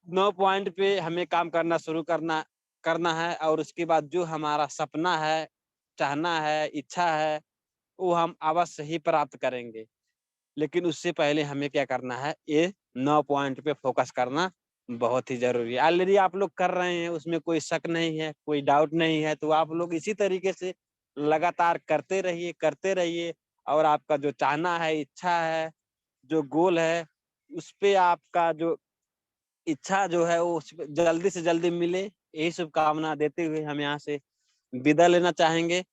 9 पॉइंट पे हमें काम करना शुरू करना है। और उसके बाद जो हमारा सपना है, चाहना है, इच्छा है, वो हम अवश्य ही प्राप्त करेंगे। लेकिन उससे पहले हमें क्या करना है, ये 9 पॉइंट पे फोकस करना बहुत ही जरूरी है। ऑलरेडी आप लोग कर रहे हैं, उसमें कोई शक नहीं है, कोई डाउट नहीं है। तो आप लोग इसी तरीके से लगातार करते रहिए और आपका जो चाहना है, इच्छा है, जो गोल है, उस पे आपका जो इच्छा जो है वो जल्दी से जल्दी मिले, यही शुभकामना देते हुए हम यहाँ से विदा लेना चाहेंगे।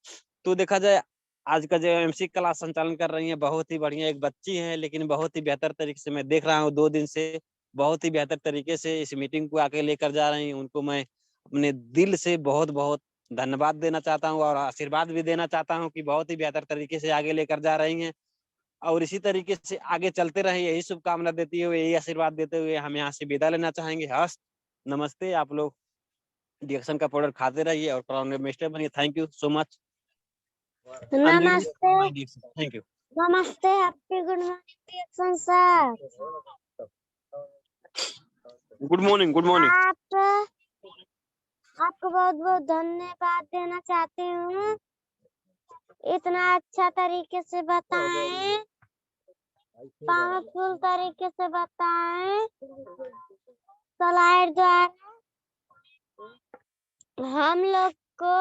तो देखा जाए, आज का जो एमसी क्लास संचालन कर रही है बहुत ही बढ़िया एक बच्ची है, लेकिन बहुत ही बेहतर तरीके से मैं देख रहा हूँ 2 दिन से बहुत ही बेहतर तरीके से इस मीटिंग को आके लेकर जा रही हैं। उनको मैं अपने दिल से बहुत बहुत धन्यवाद देना चाहता हूँ और आशीर्वाद भी देना चाहता हूँ कि बहुत ही बेहतर तरीके से आगे लेकर जा रही हैं और इसी तरीके से आगे चलते रहे। यही शुभकामना देती हुए, यही आशीर्वाद देते हुए हम यहाँ से विदा लेना चाहेंगे। हस्त नमस्ते। आप लोग डिएक्शन का पाउडर खाते रहिए और क्राउन मिस्टर बनिए। Thank you so much. नमस्ते थैंक यू। नमस्ते, happy good morning DXN sir. Good morning. Good morning. आपको बहुत बहुत धन्यवाद देना चाहती हूँ, इतना अच्छा तरीके से बताएं, पावरफुल तरीके से बताएं, स्लाइड द्वारा हम लोग को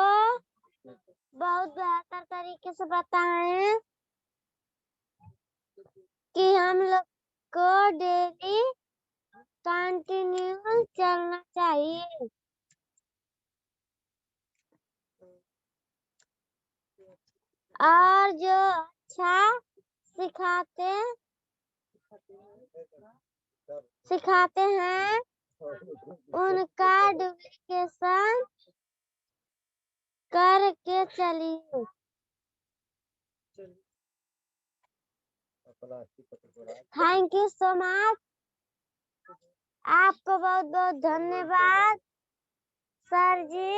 बहुत बेहतर तरीके से बताएं कि हम लोग को डेली कंटिन्यू चलना चाहिए। और जो अच्छा सिखाते हैं उनका डुप्लीकेशन करके चलिए। Thank you so much. आपको बहुत बहुत धन्यवाद सर जी,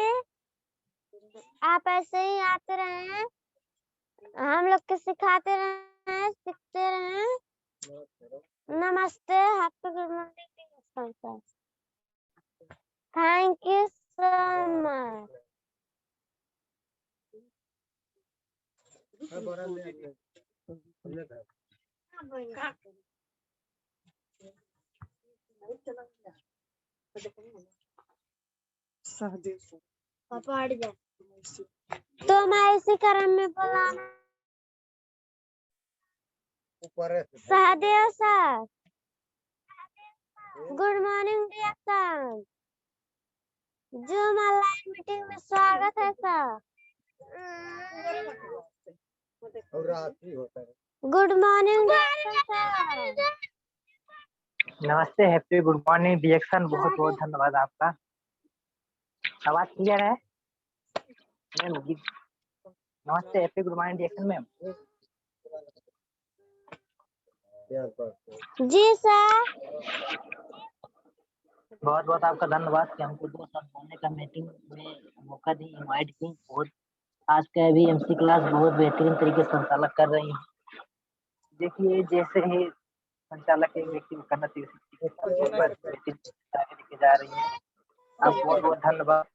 आप ऐसे ही आते रहे, हम लोग के सिखाते रहे, सीखते रहे। नमस्ते, happy good morning sir. Thank you so much. तो मैं इसी क्रम में बोला Sahdev sir, good morning DXN, zoom online meeting में स्वागत है सर। Good morning sir. नमस्ते, हैप्पी गुड मॉर्निंग डिएक्शन। बहुत बहुत धन्यवाद आपका। आवाज क्लियर है मैम? नमस्ते, happy good morning DXN ma'am. जी सर। बहुत बहुत आपका धन्यवाद कि हमको 2 साल बोलने का मीटिंग में मौका दी, इनवाइट की। बहुत आज का भी एमसी क्लास बहुत बेहतरीन तरीके से संचालक कर रही हैं। देखिए, जैसे ही संचालक एक व्यक्ति को करना चाहिए, लेके जा रही है। आप बहुत बहुत धन्यवाद।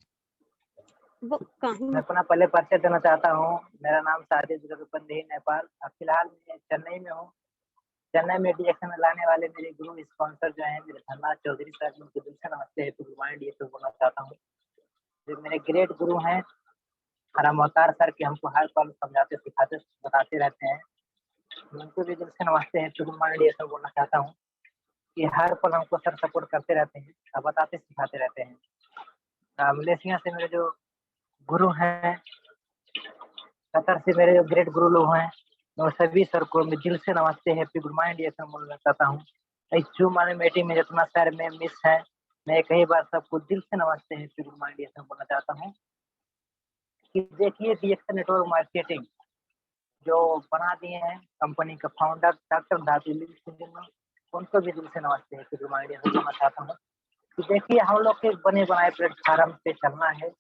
मैं अपना पहले परिचय देना चाहता हूँ। मेरा नाम साजिद रघुपंदेही नेपाल। फिलहाल मैं चेन्नई में हूँ। चेन्नई में डिएक्शन में लाने वाले मेरे गुरु स्पॉन्सर जो है मेरे धनराज चौधरी सर, उनके दिल से नमस्ते है तो डिएक्शन बोलना चाहता हूँ। जो मेरे ग्रेट गुरु हैं हरामवतार सर, के हमको हर पल समझाते सिखाते बताते रहते हैं, उनको भी दिल से नमस्ते है तो डिएक्शन बोलना चाहता हूँ कि हर पल हमको सर सपोर्ट करते रहते हैं और बताते सिखाते रहते हैं। मलेशिया से मेरे जो गुरु हैं, कतर से मेरे जो ग्रेट गुरु लोग हैं, मैं सभी सर को मैं दिल से नमस्ते हैप्पी गुड मॉर्निंग डिएक्शन बोलना चाहता हूँ। इस जूम वाले मीटिंग में जितना सर में मिस है, मैं कई बार सबको दिल से नमस्ते हैप्पी गुड मॉर्निंग डिएक्शन बोलना चाहता हूँ कि देखिए, डिएक्शन नेटवर्क मार्केटिंग जो बना दिए हैं कंपनी का फाउंडर डॉक्टर धातु, उनको भी दिल से नमस्ते हैप्पी गुड मॉर्निंग डिएक्शन बोलना चाहता हूँ कि देखिए, हम लोग के बने बनाए प्लेटफॉर्म पे चलना है।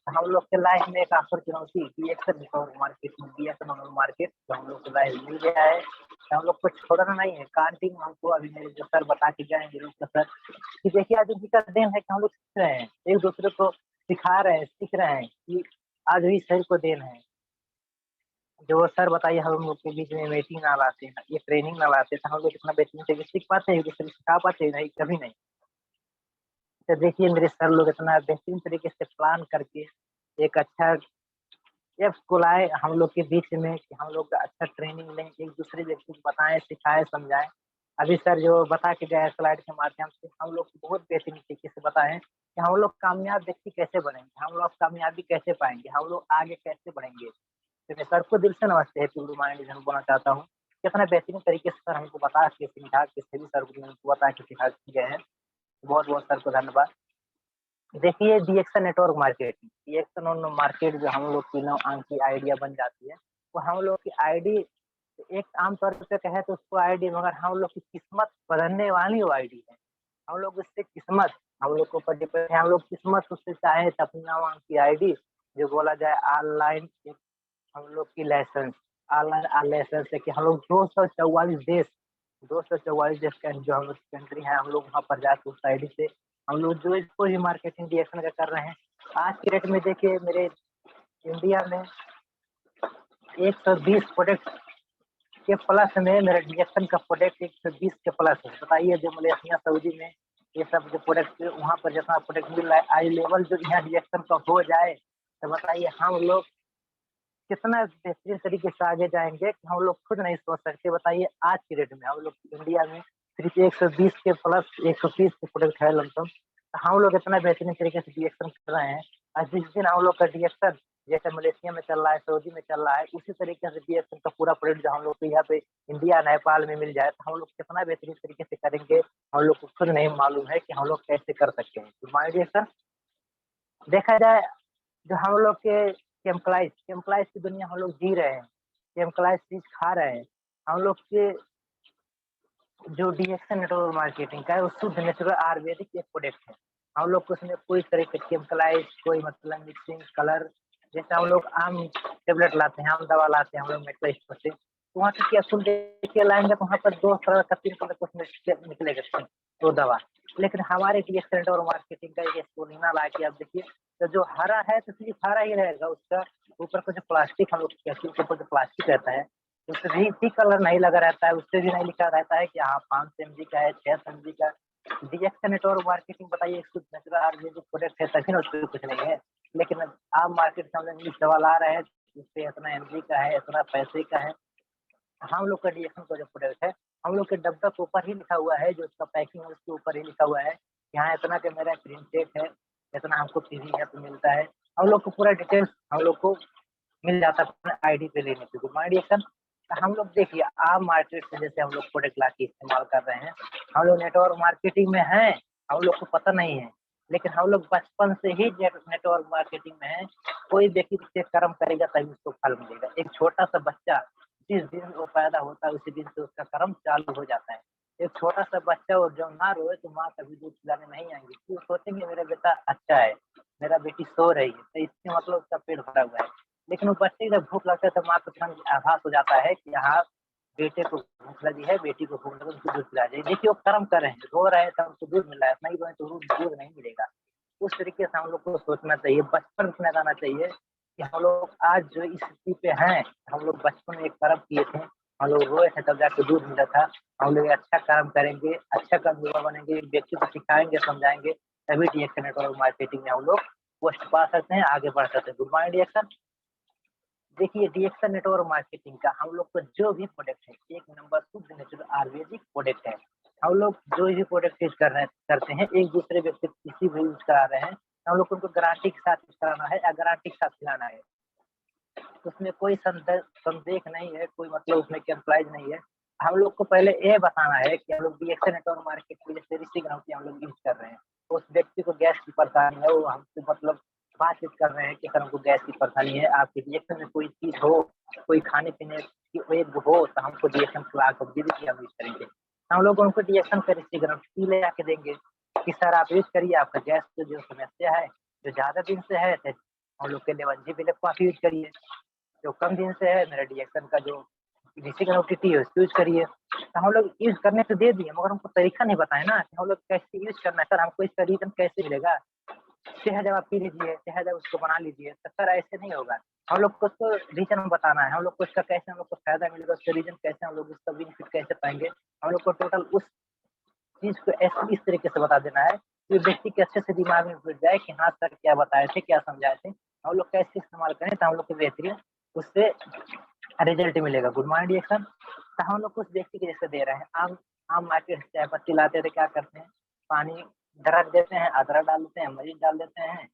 हम लोग के लाइफ में एक आखिर चुनौती डिएक्शन मार्केट में, डिएक्शन मार्केट जो हम लोग को लाइफ मिल गया है, हम लोग को छोड़ना नहीं है। कांटिंग हमको अभी मेरे जो सर बता के जाएंगे लोग सर कि देखिए, आज उनकी का देन है कि हम लोग सीख रहे हैं, एक दूसरे को सिखा रहे हैं, सीख रहे हैं कि आज भी सर को देन है। जो सर बताइए हम लोग के बीच में मीटिंग ना लाते हैं, ये ट्रेनिंग ना लाते तो हम लोग इतना बेहतरीन तरीके से सीख पाते हैं, एक दूसरे को सिखा पाते हैं? नहीं, कभी नहीं। तो देखिए मेरे सर लोग इतना बेहतरीन तरीके से प्लान करके एक अच्छा एप्स को लाए हम लोग के बीच में कि हम लोग अच्छा ट्रेनिंग लें, एक दूसरे व्यक्ति को बताएं, सिखाएं, समझाएं। अभी सर जो बता के गए स्लाइड के माध्यम से हम लोग को बहुत बेहतरीन तरीके से बताएं कि हम लोग कामयाब व्यक्ति कैसे बनेंगे, हम लोग कामयाबी कैसे पाएंगे, हम लोग आगे कैसे बढ़ेंगे। तो मैं सर को दिल से नमस्ते हैप्पी गुड मॉर्निंग बोलना चाहता हूँ। कितना बेहतरीन तरीके से सर हमको बता के समझा के सभी सर को हमको बता के सिखा के गए हैं। बहुत बहुत सर को धन्यवाद। देखिए DXN network marketing, डीएक्शन on market जो हम लोग की 9 अंक की आइडिया बन जाती है, वो हम लोग की आईडी एक आमतौर पे कहे तो उसको आईडी, मगर हम लोग की किस्मत बदलने वाली वो आईडी है। हम लोग उससे किस्मत हम लोग को ऊपर डिपेंड है, हम लोग किस्मत उससे चाहे तो अपनी 9 अंक की आईडी जो बोला जाए ऑनलाइन एक हम लोग की लाइसेंस, ऑनलाइन लाइसेंस है कि हम लोग 244 देश का जो हम लोग कंट्री है, हम लोग वहाँ पर जाकर उस आईडी से हम लोग जो इसको भी मार्केटिंग डीएक्शन का कर रहे हैं। आज की डेट में देखिए मेरे इंडिया में 120 प्रोडक्ट के प्लस में मेरा डीएक्शन का प्रोडक्ट 120 के प्लस है। बताइए जो मलेशिया सऊदी में ये सब जो प्रोडक्ट वहाँ पर जितना प्रोडक्ट मिल रहा है, आई लेवल जो यहाँ डीएक्शन का हो जाए तो बताइए हम लोग कितना बेहतरीन तरीके से आगे जाएंगे कि हम लोग खुद नहीं सोच सकते। बताइए आज की डेट में हम लोग इंडिया में सिर्फ 120 के प्लस 130 के प्रोडक्ट है लमसम, तो हम लोग इतना बेहतरीन तरीके से डीएक्शन कर रहे हैं। और जिस दिन हम लोग का डीएक्शन जैसे मलेशिया में चल रहा है, सऊदी में चल रहा है, उसी तरीके से डीएक्शन का पूरा प्रोडक्ट जो हम लोग को यहाँ पे इंडिया नेपाल में मिल जाए तो हम लोग कितना बेहतरीन तरीके से करेंगे, हम लोग को खुद नहीं मालूम है कि हम लोग कैसे कर सकते हैं। तो माय डियर सर, देखा जाए जो हम लोग के केमिकलाइज की दुनिया हम लोग जी रहे हैं, केमिकलाइज चीज खा रहे हैं। हम लोग के जो डीएक्शन नेटवर्क मार्केटिंग का है वो शुद्ध नेचुरल आयुर्वेदिक एक प्रोडक्ट है। हम लोग को उसमें कोई तरह के केमिकलाइज कोई मतलब मिक्सिंग कलर, जैसे हम लोग आम टेबलेट लाते हैं, आम दवा लाते हैं हम लोग मेडिकल स्टोर से, तो वहाँ की कैप्सूल देखिए लाएंगे तो वहाँ पर 2 कलर का 3 कलर कुछ निकलेगा तो दवा। लेकिन हमारे डीएक्शन नेटवर्क मार्केटिंग का एक स्पोलिना ला के आप देखिए तो जो हरा है तो सिर्फ हरा ही रहेगा, उसका ऊपर का जो प्लास्टिक हम लोग कैप्सूल के ऊपर जो प्लास्टिक रहता है उससे भी कलर नहीं लगा रहता है, उससे भी नहीं लिखा रहता है कि हाँ 500 mg का है 600 mg का। डीएक्शन नेटवर्क मार्केटिंग बताइए शुद्ध नेचुरल आयुर्वेदिक प्रोडक्ट है तभी ना उसमें कुछ नहीं है। लेकिन आप मार्केट से हम लोग इंग्लिश दवा ला रहे हैं उससे इतना mg का है इतना पैसे का है। हम लोग का डीएक्शन का जो प्रोडक्ट है हम लोग के डब्बा के ऊपर ही लिखा हुआ है, जो उसका पैकिंग है उसके ऊपर ही लिखा हुआ है यहाँ इतना का मेरा प्रिंटेड है, इतना हमको पीडीएफ मिलता है। हम लोग को पूरा डिटेल्स हम लोग को मिल जाता है अपने आईडी पे लेने पे। माय डीएक्शन हम लोग देखिए आप मार्केट से जैसे हम लोग प्रोडक्ट ला के इस्तेमाल कर रहे हैं, हम लोग नेटवर्क मार्केटिंग में हैं, हम लोग को पता नहीं है, लेकिन हम लोग बचपन से ही नेटवर्क मार्केटिंग में है। कोई व्यक्ति से कर्म करेगा तभी उसको फल मिलेगा। एक छोटा सा बच्चा जिस दिन वो पैदा होता है उसी दिन से उसका कर्म चालू हो जाता है। एक छोटा सा बच्चा और जब ना रोए तो माँ कभी दूध पिलाने नहीं आएंगी, तो सोचेंगे मेरा बेटा अच्छा है, मेरा बेटी सो रही है, तो इसके मतलब उसका पेट भरा हुआ है। लेकिन वो बच्चे को जब भूख लगता है तो माँ को तुरंत आभास हो जाता है कि हाँ बेटे को भूख लगी है, बेटी को भूख लगी, उसको दूध पिला जाए। देखिए वो कर्म कर रहे हैं, रो रहे हैं तो हमको दूध मिल रहा है, नहीं रोए तो दूध नहीं मिलेगा। उस तरीके से हम लोग को सोचना चाहिए, बचपन में लगाना चाहिए कि हम लोग आज जो इस स्थिति पे हैं, हम लोग बचपन में एक कर्म किए थे, हम लोग रोए थे तब जाके दूध मिला था। हम लोग अच्छा कर्म करेंगे, अच्छा कर्म युवा बनेंगे, व्यक्ति को सिखाएंगे समझाएंगे, तभी डीएक्शन नेटवर्क मार्केटिंग में हम लोग पोस्ट पा सकते हैं, आगे बढ़ सकते हैं। Good morning DXN. देखिए डीएक्शन नेटवर्क मार्केटिंग का हम लोग को जो भी प्रोडक्ट है एक नंबर शुद्ध नेचुरल आयुर्वेदिक प्रोडक्ट है। हम लोग जो भी प्रोडक्ट यूज करते हैं एक दूसरे व्यक्ति किसी भी यूज करा रहे हैं, हम लोग को उनको गारंटी के साथ यूज कराना है या गारंटी के साथ खिलाना है। उसमें कोई संदेह नहीं है, कोई मतलब उसमें कैंपलाइज नहीं है। हम लोग को पहले ये बताना है कि हम लोग डीएक्शन नेटवर्क मार्केट में जैसे ऋषि ग्राउंड हम लोग यूज कर रहे हैं, उस व्यक्ति को गैस की परेशानी है, वो हमसे मतलब बातचीत कर रहे हैं कि सर हमको गैस की परेशानी है, आपके डीएक्शन में कोई चीज हो, कोई खाने पीने की एक हो तो हमको डीएक्शन खिला कर दीजिए, हम यूज करेंगे। हम लोग उनको डीएक्शन का ऋषि ग्राउंड टी ले आके देंगे कि सर आप यूज करिए, आपका गैस की जो समस्या है जो ज्यादा दिन से है तो हम लोग के लिए 1 GB कॉफी यूज करिए, जो कम दिन से है मेरा डीएक्शन का जो ऋषि ग्राउंड टी है उसको यूज करिए। तो हम लोग यूज करने तो दे दिए मगर हमको तरीका नहीं बताए ना कि हम लोग कैसे यूज करना है। सर हमको इसका रीजन कैसे मिलेगा, शहद आप पी लीजिए, शहद उसको बना लीजिए, तो सर ऐसे नहीं होगा। हम लोग को उसको रीजन बताना है, हम लोग को इसका कैसे हम लोग को फायदा मिलेगा, उसका रीजन कैसे हम लोग इसका बेनिफिट कैसे पाएंगे, हम लोग को टोटल उस चीज को ऐसे इस तरीके से बता देना है कि व्यक्ति के अच्छे से दिमाग में घुस जाए कि हाँ सर क्या बताए थे, क्या समझाए थे, हम लोग कैसे इस्तेमाल करें तो हम लोग को बेहतरीन उससे रिजल्ट मिलेगा। गुड मॉर्निंग रिएक्शन तो हम लोग को उस व्यक्ति के जैसे दे रहे हैं। आम मार्केट से चाय पत्ती लाते थे, क्या करते हैं, पानी रख देते हैं, अदरक डाल देते हैं, मरीच डाल देते हैं,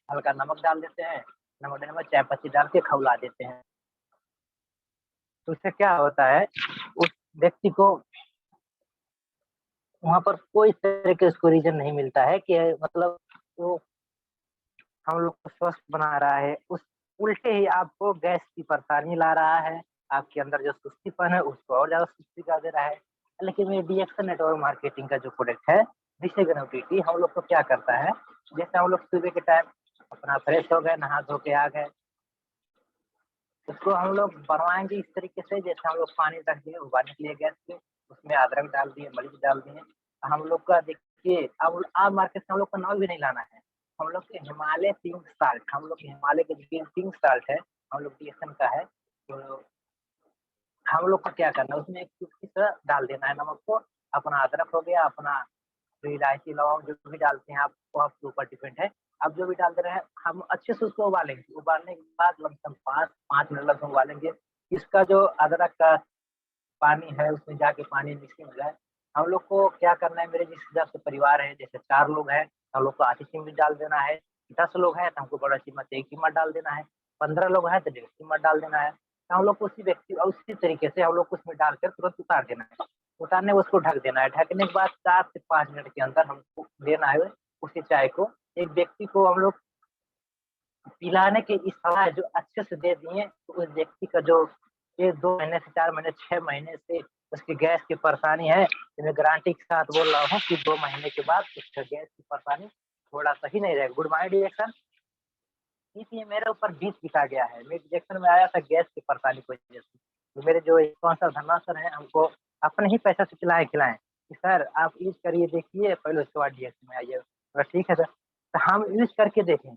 हल्का नमक डाल देते हैं, नमक डालने में चाय पत्ती डाल के खौला देते हैं। तो उससे क्या होता है, उस व्यक्ति को वहां पर कोई तरह के उसको रीजन नहीं मिलता है कि मतलब वो हम लोग को स्वस्थ बना रहा है, उस उल्टे ही आपको गैस की परेशानी ला रहा है, आपके अंदर जो सुस्तीपन है उसको और ज्यादा सुस्ती कर दे रहा है। लेकिन ये डीएक्शन नेटवर्क मार्केटिंग का जो प्रोडक्ट है विषय ओटीटी हम लोग को क्या करता है, जैसे हम लोग सुबह के टाइम अपना फ्रेश हो गए, नहा धो के आ गए, उसको हम लोग बनवाएंगे इस तरीके से जैसे हम लोग पानी रख दिए उबालने के लिए गैस पे, उसमें अदरक डाल दिए, मरीच डाल दिए, हम लोग का देखिए अब मार्केट से हम लोग का नाम भी नहीं लाना है, हम लोग के हिमालय पिंक साल्ट, हम लोग के हिमालय के जो पिंक साल्ट है हम लोग डीएक्शन का है, तो हम लोग को क्या करना है उसमें एक चुटकी सा डाल देना है नमक को, अपना अदरक हो गया, अपना जो इलायची लौंग जो भी डालते हैं आपको आपके ऊपर डिपेंड है, आप जो भी डाल दे रहे हैं हम अच्छे से उसको उबालेंगे, उबालने के बाद लमसम 5 मिनट लगभग उबालेंगे। इसका जो अदरक का पानी है उसमें जाके पानी मिक्सिंग हो जाए। हम लोग को क्या करना है, मेरे जिस हिसाब से परिवार है जैसे 4 लोग हैं हम लोग को आधी चम्मच डाल देना है, 10 लोग हैं तो हमको बड़ा चम्मच 1 चम्मच डाल देना है, 15 लोग हैं तो 1.5 चम्मच डाल देना है। तो हम लोग को उसी तरीके से हम लोग को उसमें डालकर तुरंत उतार देना है, उतारने उसको ढक देना है, ढकने के बाद 4 से 5 मिनट के अंदर हमको देना है उसी चाय को। एक व्यक्ति को हम लोग पिलाने की सलाह जो अच्छे से दे दिए तो उस व्यक्ति का जो 1-2 महीने से 4 महीने 6 महीने से उसकी गैस की परेशानी है, तो मैं गारंटी के साथ बोल रहा हूँ कि 2 महीने के बाद उसका गैस की परेशानी थोड़ा सा ही नहीं रहेगा। गुड मॉर्निंग रिएक्शन, इसलिए मेरे ऊपर 20 बिका गया है, मैं रिएक्शन में आया था गैस की परेशानी की वजह से, तो मेरे जो स्पॉन्सर धर्मा सर हैं हमको अपने ही पैसा से खिलाएं कि सर आप यूज करिए देखिए पहले उसके बाद रिएक्शन में आइए, तो ठीक है सर, तो हम यूज करके देखें।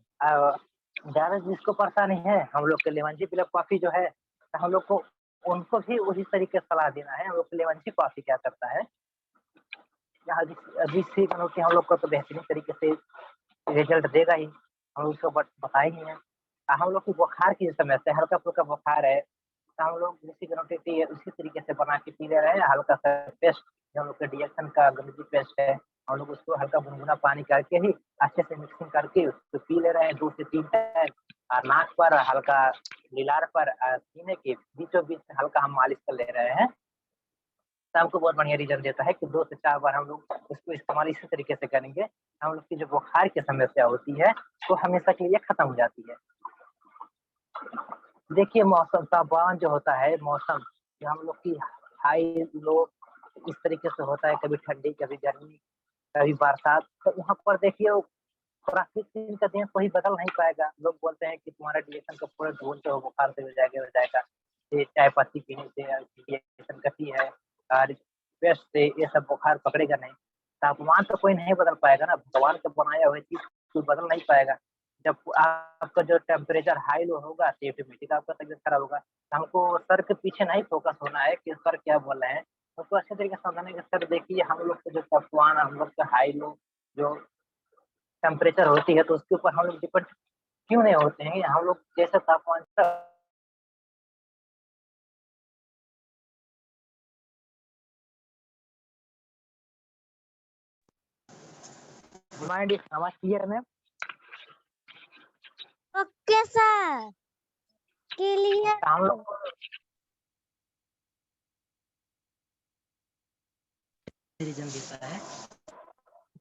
ज़्यादा जिसको परेशानी है हम लोग के लेमन जी ब्लैक कॉफ़ी जो है, तो हम लोग को उनको भी उसी तरीके से सलाह देना है। हम लोग के लेमन जी कॉफ़ी क्या करता है, हम लोग को तो बेहतरीन तरीके से रिजल्ट देगा ही, हम उसको बताएंगे हैं। हम लोग की बुखार की समस्या, हल्का फुल्का बुखार है तो हम लोग उसी तरीके से बना के पी ले रहे हैं, हल्का सा पेस्ट जो हम लोग का डीएक्शन का गंदगी पेस्ट है, हम लोग उसको हल्का गुनगुना पानी करके ही अच्छे से मिक्सिंग करके उसको पी ले रहे हैं 2 से 3 टाइम, और नाक पर हल्का लीलार पर सीने के बीचों बीच हल्का हम मालिश कर ले रहे हैं, तो हमको बहुत बढ़िया रिजल्ट देता है कि 2 से 4 बार हम लोग उसको इस्तेमाल इसी तरीके से करेंगे, हम लोग की जो बुखार की समस्या होती है वो हमेशा के लिए खत्म हो जाती है। देखिए मौसम तापमान जो होता है, मौसम जो हम लोग की हाई लो इस तरीके से होता है, कभी ठंडी कभी गर्मी कभी बरसात, तो वहाँ पर देखिए वो प्राकृतिक का दिन कोई बदल नहीं पाएगा। लोग बोलते हैं कि तुम्हारा डीएक्शन का पूरा ढूंढते हो बुखार से हो जाएगा, ये चाय पत्ती पीने से डीएक्शन कटी है और पेस्ट से ये सब बुखार पकड़ेगा नहीं। तापमान तो कोई नहीं बदल पाएगा ना, भगवान का बनाया हुआ चीज कोई बदल नहीं पाएगा। जब आपका जो टेम्परेचर हाई लो होगा तो ऑटोमेटिक आपका तबीयत खराब होगा। तो हमको सर के पीछे नहीं फोकस होना है कि सर क्या बोल रहे हैं, उसको अच्छे तरीके से समझाने के सर देखिए हम लोग का जो तापमान हम लोग का हाई लो जो टेम्परेचर होती है तो उसके ऊपर हम लोग डिपेंड क्यों नहीं होते हैं, हम लोग जैसा तापमान माइंड आवाज क्लियर है मैम? Okay sir, clear. हम लोग रीजन देता है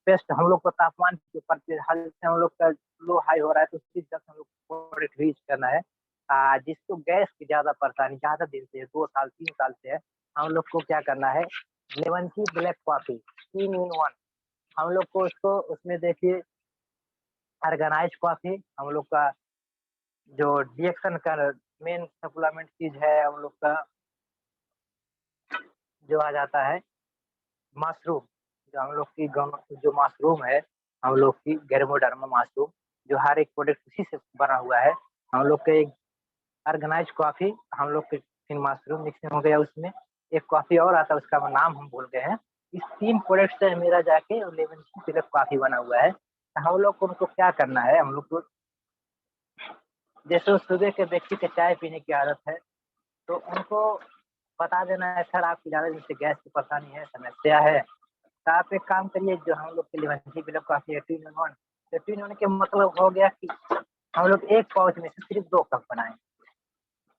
पेस्ट हम लोग को तापमान के ऊपर हल से हम लोग का लो हाई हो रहा है तो उसी तक हम लोग को रीच करना है। जिसको गैस की ज्यादा परेशानी ज्यादा दिन से 2 साल 3 साल से है, हम लोग को क्या करना है, lemon tea black coffee 3 in 1 हम लोग को उसको उसमें देखिए ऑर्गेनाइज कॉफी हम लोग का जो डीएक्शन का मेन सप्लीमेंट चीज है, हम लोग का जो आ जाता है मशरूम, जो हम लोग की जो मशरूम है हम लोग की गर्मोडर्मा मशरूम जो हर एक प्रोडक्ट उसी से बना हुआ है। हम लोग का एक ऑर्गेनाइज कॉफी हम लोग के 3 मशरूम मिक्सिंग हो गया उसमें। एक कॉफी और आता है उसका नाम हम भूल गए हैं। इस 3 प्रोडक्ट से मेरा जाके 11 सिलेक्ट कॉफी बना हुआ है। तो हम लोग को उनको क्या करना है, हम लोग को जैसे सुबह के व्यक्ति के चाय पीने की आदत है, तो उनको बता देना है सर आपकी ज़्यादा दिन से गैस की परेशानी है, समस्या है, तो आप एक काम करिए जो हम लोग के लिए बिलो कॉफी है 2 in 1। तो 2 in 1 के मतलब हो गया कि हम लोग एक पाउच में से सिर्फ 2 कप बनाएं,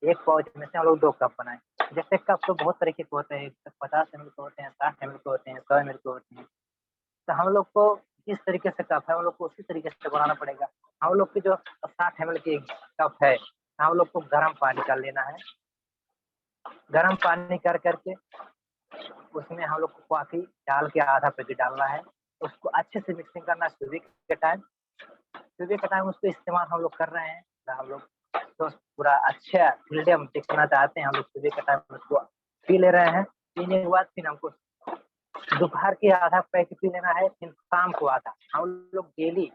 एक पाउच में से हम लोग 2 कप बनाएं। जैसे कप तो बहुत तरीके के होते हैं, 50 ml के होते हैं, 60 ml के होते हैं, 100 ml के होते हैं। तो हम लोग को जिस तरीके से कप है हम लोग को उसी तरीके से बनाना पड़ेगा। हम लोग की जो 60 ml की कप है, हम लोग को गर्म पानी कर लेना है। गर्म पानी कर करके उसमें हम लोग को कॉफी डाल के आधा पैकेट डालना है, उसको अच्छे से मिक्सिंग करना है। सुबह के टाइम उसको इस्तेमाल हम लोग कर रहे हैं, तो हम लोग तो पूरा अच्छा फ्रीडम देखना चाहते हैं, हम लोग सुबह के टाइम उसको पी ले रहे हैं। पीने के बाद फिर हमको दोपहर के आधा पैकेट पी लेना है, फिर शाम को आधा। हम लोग डेली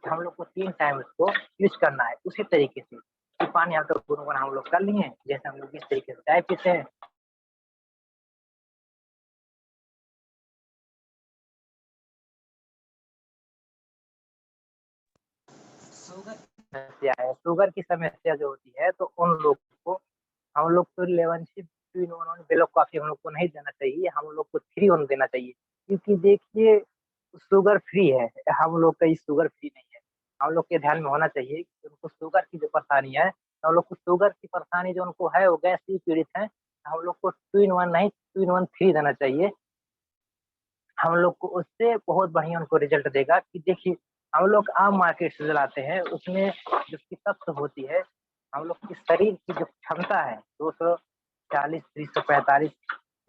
हम लोग को 3 टाइम उसको यूज करना है उसी तरीके से। कि पानी हम लोग गुनगुना हम लोग कर लिए, जैसे हम लोग इस तरीके से चाय पीते हैं। समस्या है, शुगर की समस्या जो होती है, तो उन लोग को हम लोग को 11 से 2 in 1 ब्लैक कॉफी हम लोग को नहीं देना चाहिए, हम लोग को 3 1 देना चाहिए। क्योंकि देखिए शुगर फ्री है, हम लोग का शुगर फ्री नहीं है। हम लोग के ध्यान में होना चाहिए कि उनको शुगर की जो परेशानी है, हम लोग को शुगर की परेशानी जो उनको है वो गैस से पीड़ित है, हम लोग को 2 in 1 नहीं 2 in 1 3 देना चाहिए। हम लोग को उससे बहुत बढ़िया उनको रिजल्ट देगा। कि देखिए हम लोग आम मार्केट से लाते हैं, उसमें जो कि तत्व होती है, हम लोग की शरीर की जो क्षमता है 240 345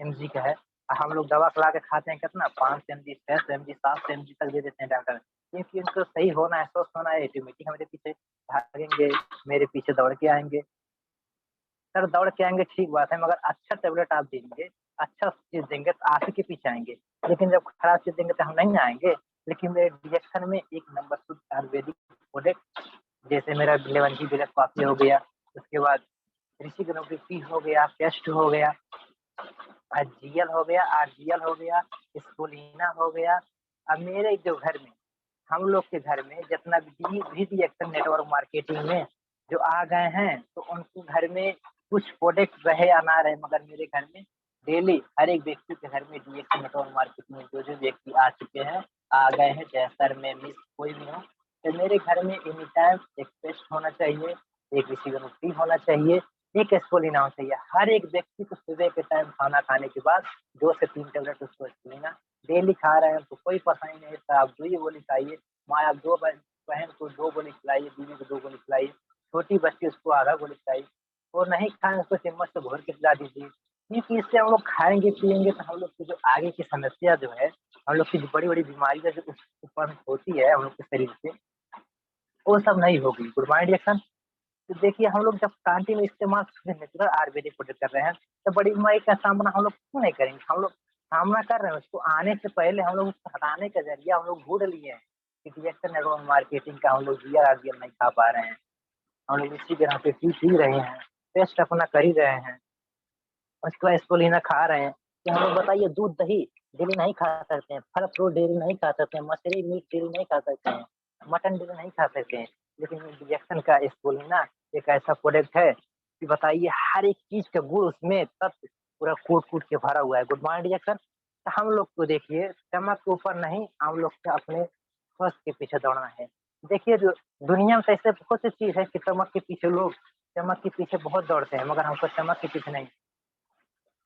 mg का है। हम लोग दवा खिला के खाते हैं कितना 5 mg 6 mg 7 mg तक दे देते हैं डॉक्टर। क्योंकि उनको सही होना है, स्वस्थ होना है, ऑटोमेटिक हमारे पीछे भागेंगे, मेरे पीछे दौड़ के आएंगे। सर दौड़ के आएंगे ठीक बात है, मगर अच्छा टेबलेट आप देंगे, अच्छा चीज देंगे तो आप ही के पीछे आएंगे। लेकिन जब खराब चीज देंगे तो हम नहीं आएंगे। लेकिन मेरे डिजेक्शन में एक नंबर शुद्ध आयुर्वेदिक प्रोडक्ट, जैसे मेरा 11 जी ब्लैक कॉफी हो गया, उसके बाद ऋषि गणों टी हो गया, पेस्ट हो गया, जीएल हो गया, आरजीएल हो गया, स्पोलिना हो गया। अब मेरे जो घर में हम लोग के घर में जितना भी रिएक्शन नेटवर्क मार्केटिंग में जो आ गए हैं, तो उनके घर में कुछ प्रोडक्ट रहे या ना रहे, मगर मेरे घर में डेली हर एक व्यक्ति के घर में रिएक्शन नेटवर्क मार्केटिंग में जो व्यक्ति आ चुके हैं, आ गए हैं, चाहे सर में मिस कोई भी हो, तो मेरे घर में एनी टाइम एक पेस्ट होना चाहिए, एक रिसीवर फ्री होना चाहिए, एक स्पोलिना होना चाहिए। हर एक व्यक्ति को सुबह के टाइम खाना खाने के बाद 2 से 3 टेबलेट उसको स्पोलिना डेली खा रहे हैं, तो कोई परेशानी नहीं है। आप 2 ही गोली खाइए, माँ आप 2 बहन को 2 गोली खिलाइए, बीवी को 2 गोली खिलाइए, छोटी बच्ची उसको आधा गोली खिलाइए, और नहीं खाएं उसको चम्मच से घोर के खिला दीजिए। क्योंकि इससे हम लोग खाएंगे पिएंगे तो हम लोग की जो आगे की समस्या जो है, हम लोग की बड़ी बड़ी बीमारियां जो उत्पन्न होती है हम लोग के शरीर से, वो सब नहीं होगी। Good morning reaction. तो देखिए हम लोग जब कांटी में इस्तेमाल नेचुरल आयुर्वेदिक प्रोडक्ट कर रहे हैं, तो बड़ी बीमारी का सामना हम लोग क्यों नहीं करेंगे। हम लोग सामना कर रहे हैं, उसको आने से पहले हम लोग उसको हटाने का जरिया हम लोग ढूंढ लिए हैं। कि रिएक्शन नेटवर्क मार्केटिंग का हम लोग जीआर नहीं खा पा रहे हैं, हम लोग इसी तरह पे पी रहे हैं, टेस्ट अपना कर ही रहे हैं, उसके बाद स्पोलिना खा रहे हैं। कि हम लोग बताइए दूध दही डेली नहीं खा सकते हैं, फल फ्रूट डेली नहीं खा सकते हैं, मछली मीट डेली नहीं खा सकते हैं, मटन डेली नहीं खा सकते हैं, लेकिन इंजेक्शन का स्पोलिना एक ऐसा प्रोडक्ट है कि बताइए हर एक चीज का गुण उसमें तत्व पूरा कूट कूट के भरा हुआ है। Good morning reaction. तो हम लोग को देखिए चमक के ऊपर नहीं, हम लोग को अपने स्वास्थ्य के पीछे दौड़ना है। देखिए जो दुनिया में ऐसे बहुत सी चीज है कि चमक के पीछे लोग चमक के पीछे बहुत दौड़ते हैं, मगर हमको चमक के पीछे नहीं,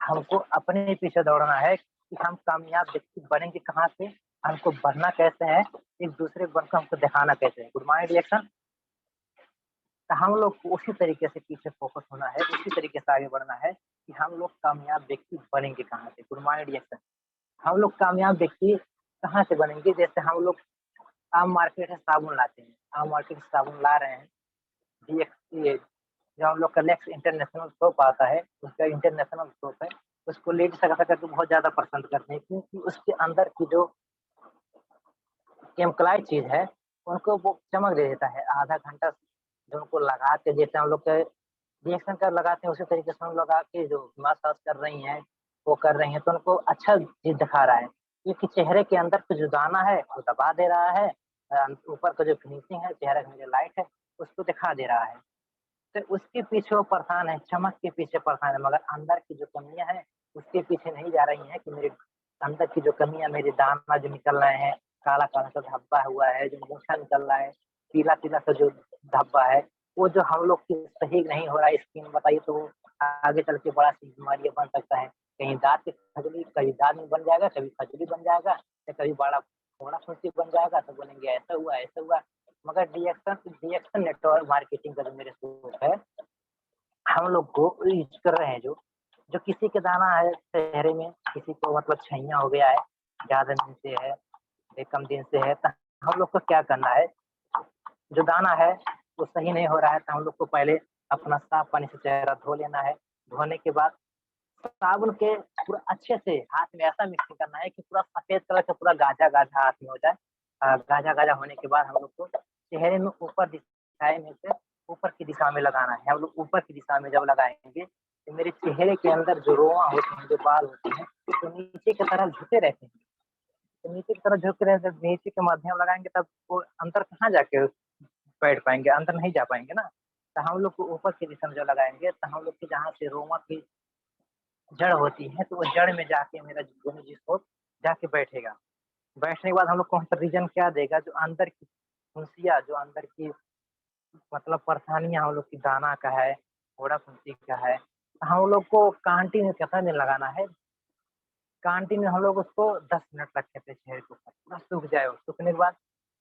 हमको अपने पीछे दौड़ना है। कि हम कामयाब व्यक्ति बनेंगे कहाँ से, हमको बढ़ना कैसे है, एक दूसरे को बनकर हमको दिखाना कैसे है। Good morning reaction. तो हम लोग को उसी तरीके से पीछे फोकस होना है, उसी तरीके से आगे बढ़ना है कि हम लोग कामयाब व्यक्ति बनेंगे कहाँ से। Good morning reaction. हम लोग कामयाब व्यक्ति कहाँ से बनेंगे, जैसे हम लोग आम मार्केट से साबुन लाते हैं, आम मार्केट से साबुन ला रहे हैं, ये जो हम लोग का लेक्स इंटरनेशनल सोप आता है, उसका इंटरनेशनल सोप है, उसको लेडीज करके बहुत ज्यादा पसंद करते हैं, क्योंकि उसके अंदर की जो केमिकलाइज चीज है उनको वो चमक दे देता है। आधा घंटा जो उनको लगा के, जैसे हम लोग के रिएक्शन कर लगाते हैं उसी तरीके से हम लगा के जो मसाज कर रही हैं वो कर रही हैं तो उनको अच्छा चीज दिखा रहा है, क्योंकि चेहरे के अंदर का जो दाना है वो दबा दे रहा है, ऊपर का जो फिनिशिंग है चेहरे में जो लाइट है उसको दिखा दे रहा है। तो उसके पीछे वो परेशान है, चमक के पीछे परेशान है, मगर अंदर की जो कमियां हैं उसके पीछे नहीं जा रही हैं कि मेरे अंदर की जो कमियां, मेरे दाना जो निकल रहे हैं, काला काला सा धब्बा हुआ है, जो मूछा निकल रहा है, पीला पीला सा जो धब्बा है, वो जो हम लोग की सही नहीं हो रहा है स्किन, बताइए तो वो आगे चल के बड़ा सी बीमारी बन सकता है। कहीं दांत की खजली, कभी दांत में बन जाएगा, कभी खजली बन जाएगा, या कभी बड़ा फोड़ा फुंसी बन जाएगा, तो बोलेंगे ऐसा हुआ ऐसा हुआ। मगर डीएक्शन नेटवर्क मार्केटिंग का जो मेरे सोच है, हम लोग को यूज कर रहे हैं जो किसी के दाना है चेहरे में, किसी को मतलब छैया हो गया है, ज्यादा दिन से है या कम दिन से है, तो हम लोग को क्या करना है, जो दाना है वो सही नहीं हो रहा है तो हम लोग को पहले अपना साफ पानी से चेहरा धो लेना है। धोने के बाद साबुन के पूरा अच्छे से हाथ में ऐसा मिक्सिंग करना है कि पूरा सफेद कलर का पूरा गाजा गाजा हाथ में हो जाए। गाजा गाजा होने के बाद हम लोग को चेहरे में ऊपर दिखाई में से ऊपर की दिशा में लगाना है। हम लोग ऊपर की दिशा में जब लगाएंगे तो मेरे चेहरे के अंदर जो रोआ होते हैं, जो बाल होते हैं, तो नीचे की तरफ झुके रहते हैं। तो नीचे की तरफ झुक रहे हैं, जब नीचे के माध्यम लगाएंगे तब वो अंदर कहाँ जाके बैठ पाएंगे, अंदर नहीं जा पाएंगे ना। तो हम लोग को ऊपर की दिशा में जो लगाएंगे तो हम लोग की जहाँ से रोमा की जड़ होती है, तो वो जड़ में जाके मेरा जिसको जाके बैठेगा। बैठने के बाद हम लोग को रीजन क्या देगा, जो अंदर की फुंसिया, जो अंदर की मतलब परेशानियां हम लोग की दाना का है, घोड़ा फुंसी का है, तो हम लोग को कांटिन्यू कितना दिन लगाना है, कांटिन्यू हम लोग उसको 10 मिनट रखे थे चेहरे के ऊपर, पूरा सूख जाए। सूखने के बाद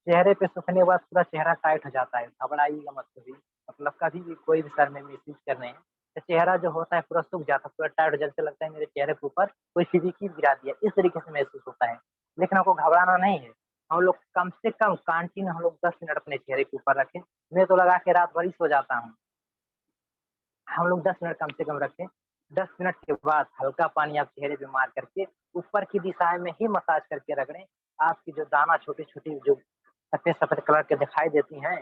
चेहरे पे सूखने के बाद पूरा चेहरा टाइट हो जाता है। घबराइएगा मत कभी, मतलब कभी भी कोई भी सर में मिसयूज करने हैं तो चेहरा जो होता है पूरा सूख जाता है, पूरा टाइट हो जाता है, लगता है मेरे चेहरे के ऊपर कोई फिजिकी गिरा दिया, इस तरीके से महसूस होता है। लेकिन आपको घबराना नहीं है, हम लोग कम से कम कांटिन्यू हम लोग 10 मिनट अपने चेहरे के ऊपर रखें। मैं तो लगा के रात भर ही सो जाता हूँ। हम लोग 10 मिनट कम से कम रखें। 10 मिनट के बाद हल्का पानी आप चेहरे पे मार करके ऊपर की दिशा में ही मसाज करके रगड़ें। आपकी जो दाना छोटी-छोटी जो सफेद-सफेद कलर के दिखाई देती हैं,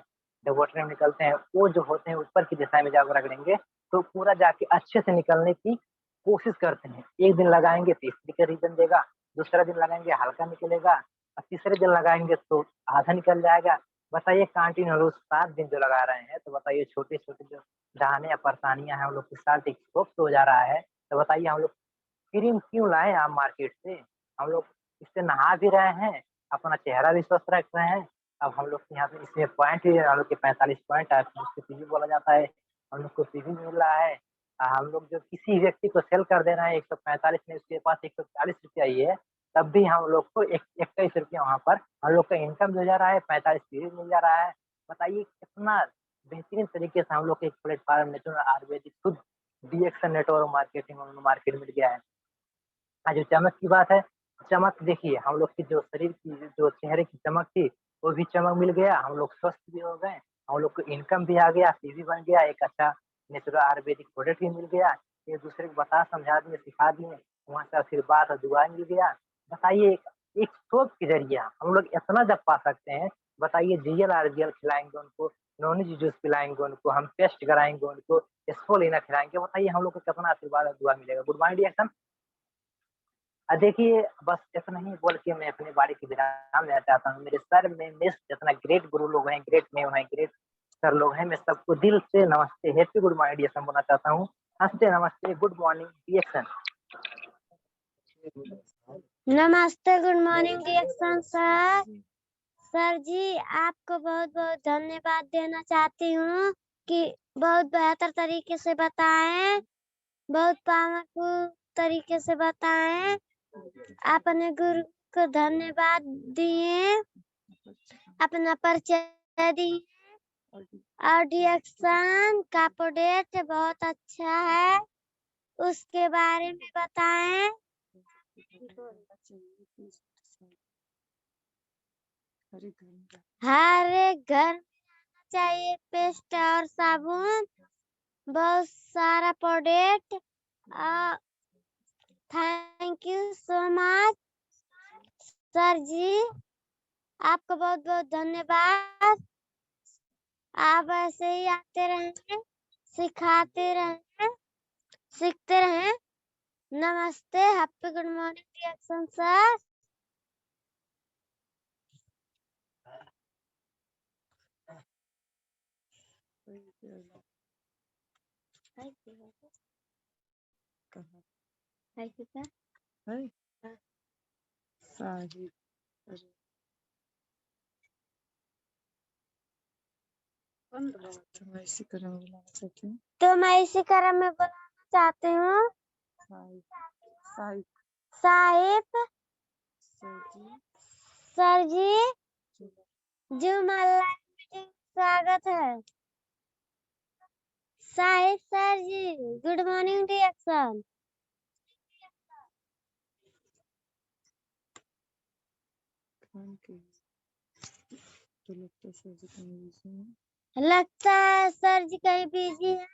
जब वाटर में निकलते हैं, वो जो होते हैं ऊपर की दिशा में जाकर रगड़ेंगे, तो पूरा जाके अच्छे से निकलने की कोशिश करते हैं। 1 दिन लगाएँगे तो इस तरीके रीज़न देगा, दूसरा दिन लगाएँगे हल्का निकलेगा, और तीसरे दिन लगाएँगे तो आधा निकल जाएगा। बताइए कंटिन्यू रोज़ 7 दिन जो लगा रहे हैं, तो बताइए छोटे-छोटे जो दाने या परेशानियाँ हैं, हम लोग के साथ एक मुक्त हो जा रहा है। तो बताइए हम लोग क्रीम क्यों लाएँ आप मार्केट से? हम लोग इससे नहा भी रहे हैं, अपना चेहरा भी स्वस्थ रख रहे हैं। अब हम लोग के यहाँ पे इसमें पॉइंट भी हम लोग के 45 पॉइंट है, उसको पीवी बोला जाता है। हम लोग को पीवी मिल रहा है। हम लोग जो किसी व्यक्ति को सेल कर दे रहे हैं 145 में, उसके पास ₹140 ही है, तब भी हम लोग को एक ₹21 वहाँ पर हम लोग का इनकम मिल जा रहा है, 45 पीवी मिल जा रहा है। बताइए कितना बेहतरीन तरीके से हम लोग के एक प्लेटफ़ॉर्म नेचुरल आयुर्वेदिक शुद्ध डीएक्शन नेटवर्क मार्केटिंग मार्केट मिल गया है। जो चमक की बात है, चमक देखिए हम लोग की जो शरीर की जो चेहरे की चमक थी, वो भी चमक मिल गया, हम लोग स्वस्थ भी हो गए, हम लोग को इनकम भी आ गया, पीवी बन गया, एक अच्छा नेचुरल आयुर्वेदिक प्रोडक्ट भी मिल गया, एक दूसरे को बता समझा दिए, सिखा दिए, वहाँ से आशीर्वाद और दुआ मिल गया। बताइए एक सोच के ज़रिए हम लोग इतना जब पा सकते हैं, बताइए जीएल आरजीएल खिलाएँगे उनको, नॉनी जी जूस पिलाएँगे उनको, हम टेस्ट कराएँगे उनको, स्पोलिना खिलाएँगे, बताइए हम लोग को कितना आशीर्वाद और दुआ मिलेगा। Good morning dear son. देखिए बस इतना ही बोल के मैं अपनी बारी की विराम लेना चाहता हूँ। मेरे सर में मिस जितना ग्रेट गुरु लोग हैं, ग्रेट मेम हैं, ग्रेट सर लोग हैं, मैं सबको दिल से नमस्ते, हैप्पी गुड मॉर्निंग डियर बोलना चाहता हूँ। नमस्ते, नमस्ते, गुड मॉर्निंग डियर। नमस्ते, good morning reaction sir. Sir ji आपको बहुत बहुत धन्यवाद देना चाहती हूँ कि बहुत बेहतर तरीके से बताएं, बहुत पावरफुल तरीके से बताएं। अपने गुरु को धन्यवाद दिए, अपना परिचय दिए, और रिएक्शन का प्रोडक्ट बहुत अच्छा है, उसके बारे में बताएं। हर एक घर में चाहिए पेस्ट और साबुन, बहुत सारा product. Thank you so much sir ji, आपको बहुत बहुत धन्यवाद। आप ऐसे ही आते रहेंगे, सिखाते रहें, सीखते रहें। नमस्ते, happy good morning reaction sir. तो मैं इसी क्रम में बुलाना चाहती हूँ साहिब सर जी, जो माला मीटिंग स्वागत है। साहिब सर जी, गुड मॉर्निंग रिएक्शन। लगता है सर जी कहीं बिजी है।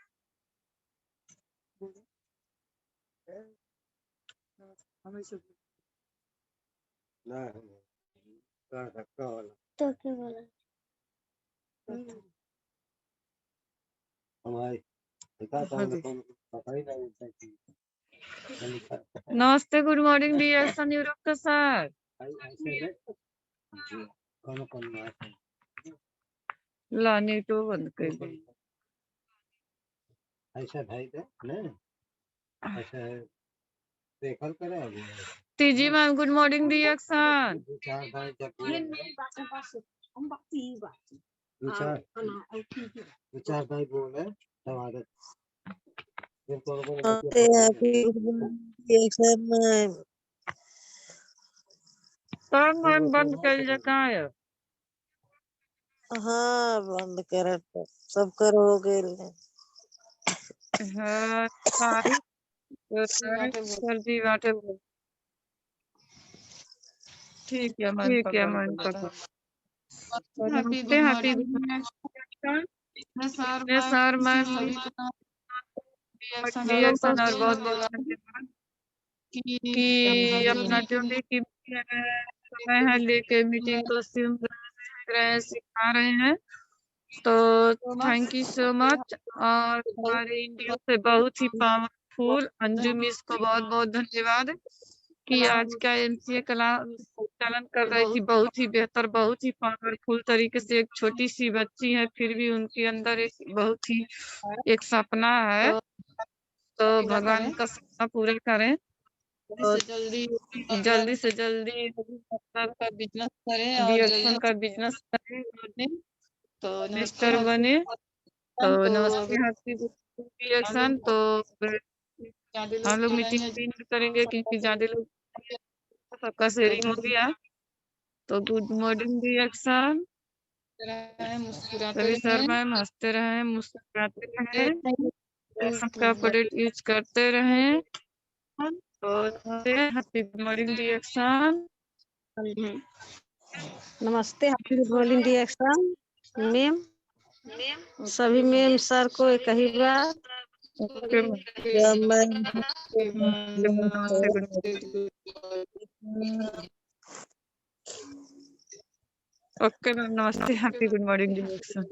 तो क्यों बोला? नमस्ते, good morning reaction Europe sir. लाने तो बंद कर दी। Teeji ma'am good morning reaction. Sir ma'am बंद कर जगह है। हाँ बंद कर सब कर हो गए। हाँ सारी सर जी बाटे ठीक है मैम, ठीक है मैम, नमस्ते, happy good morning sir ma'am reaction और बहुत बहुत धन्यवाद कि अपना जो भी कीमती समय है लेके मीटिंग को सिखा रहे हैं। तो थैंक यू सो मच। और हमारे इंडिया से बहुत ही पावरफुल अंजू मिस को बहुत बहुत धन्यवाद कि आज का एमसीए क्लास संचालन कर रही थी। बहुत ही बेहतर, बहुत ही पावरफुल तरीके से। एक छोटी सी बच्ची है फिर भी उनके अंदर एक बहुत ही एक सपना है। तो भगवान का सपना पूरा करें और जल्दी से जल्दी का बिजनेस करें और रिएक्शन का बिजनेस करें तो मिस्टर बने। तो नमस्ते हैप्पी रिएक्शन। तो हम लोग मीटिंग भी करेंगे क्योंकि ज्यादा लोग सबका शेयरिंग हो गया। तो गुड मॉर्निंग रिएक्शन। सभी सर मैम हंसते रहें, मुस्कुराते रहें, सबका प्रोडक्ट यूज करते रहें। तो हैप्पी गुड मॉर्निंग रिएक्शन। नमस्ते, happy good morning reaction ma'am. सभी मैम सर को एक ही बात। ओके नमस्ते ओके मैम, नमस्ते, हैप्पी गुड मॉर्निंग रिएक्शन।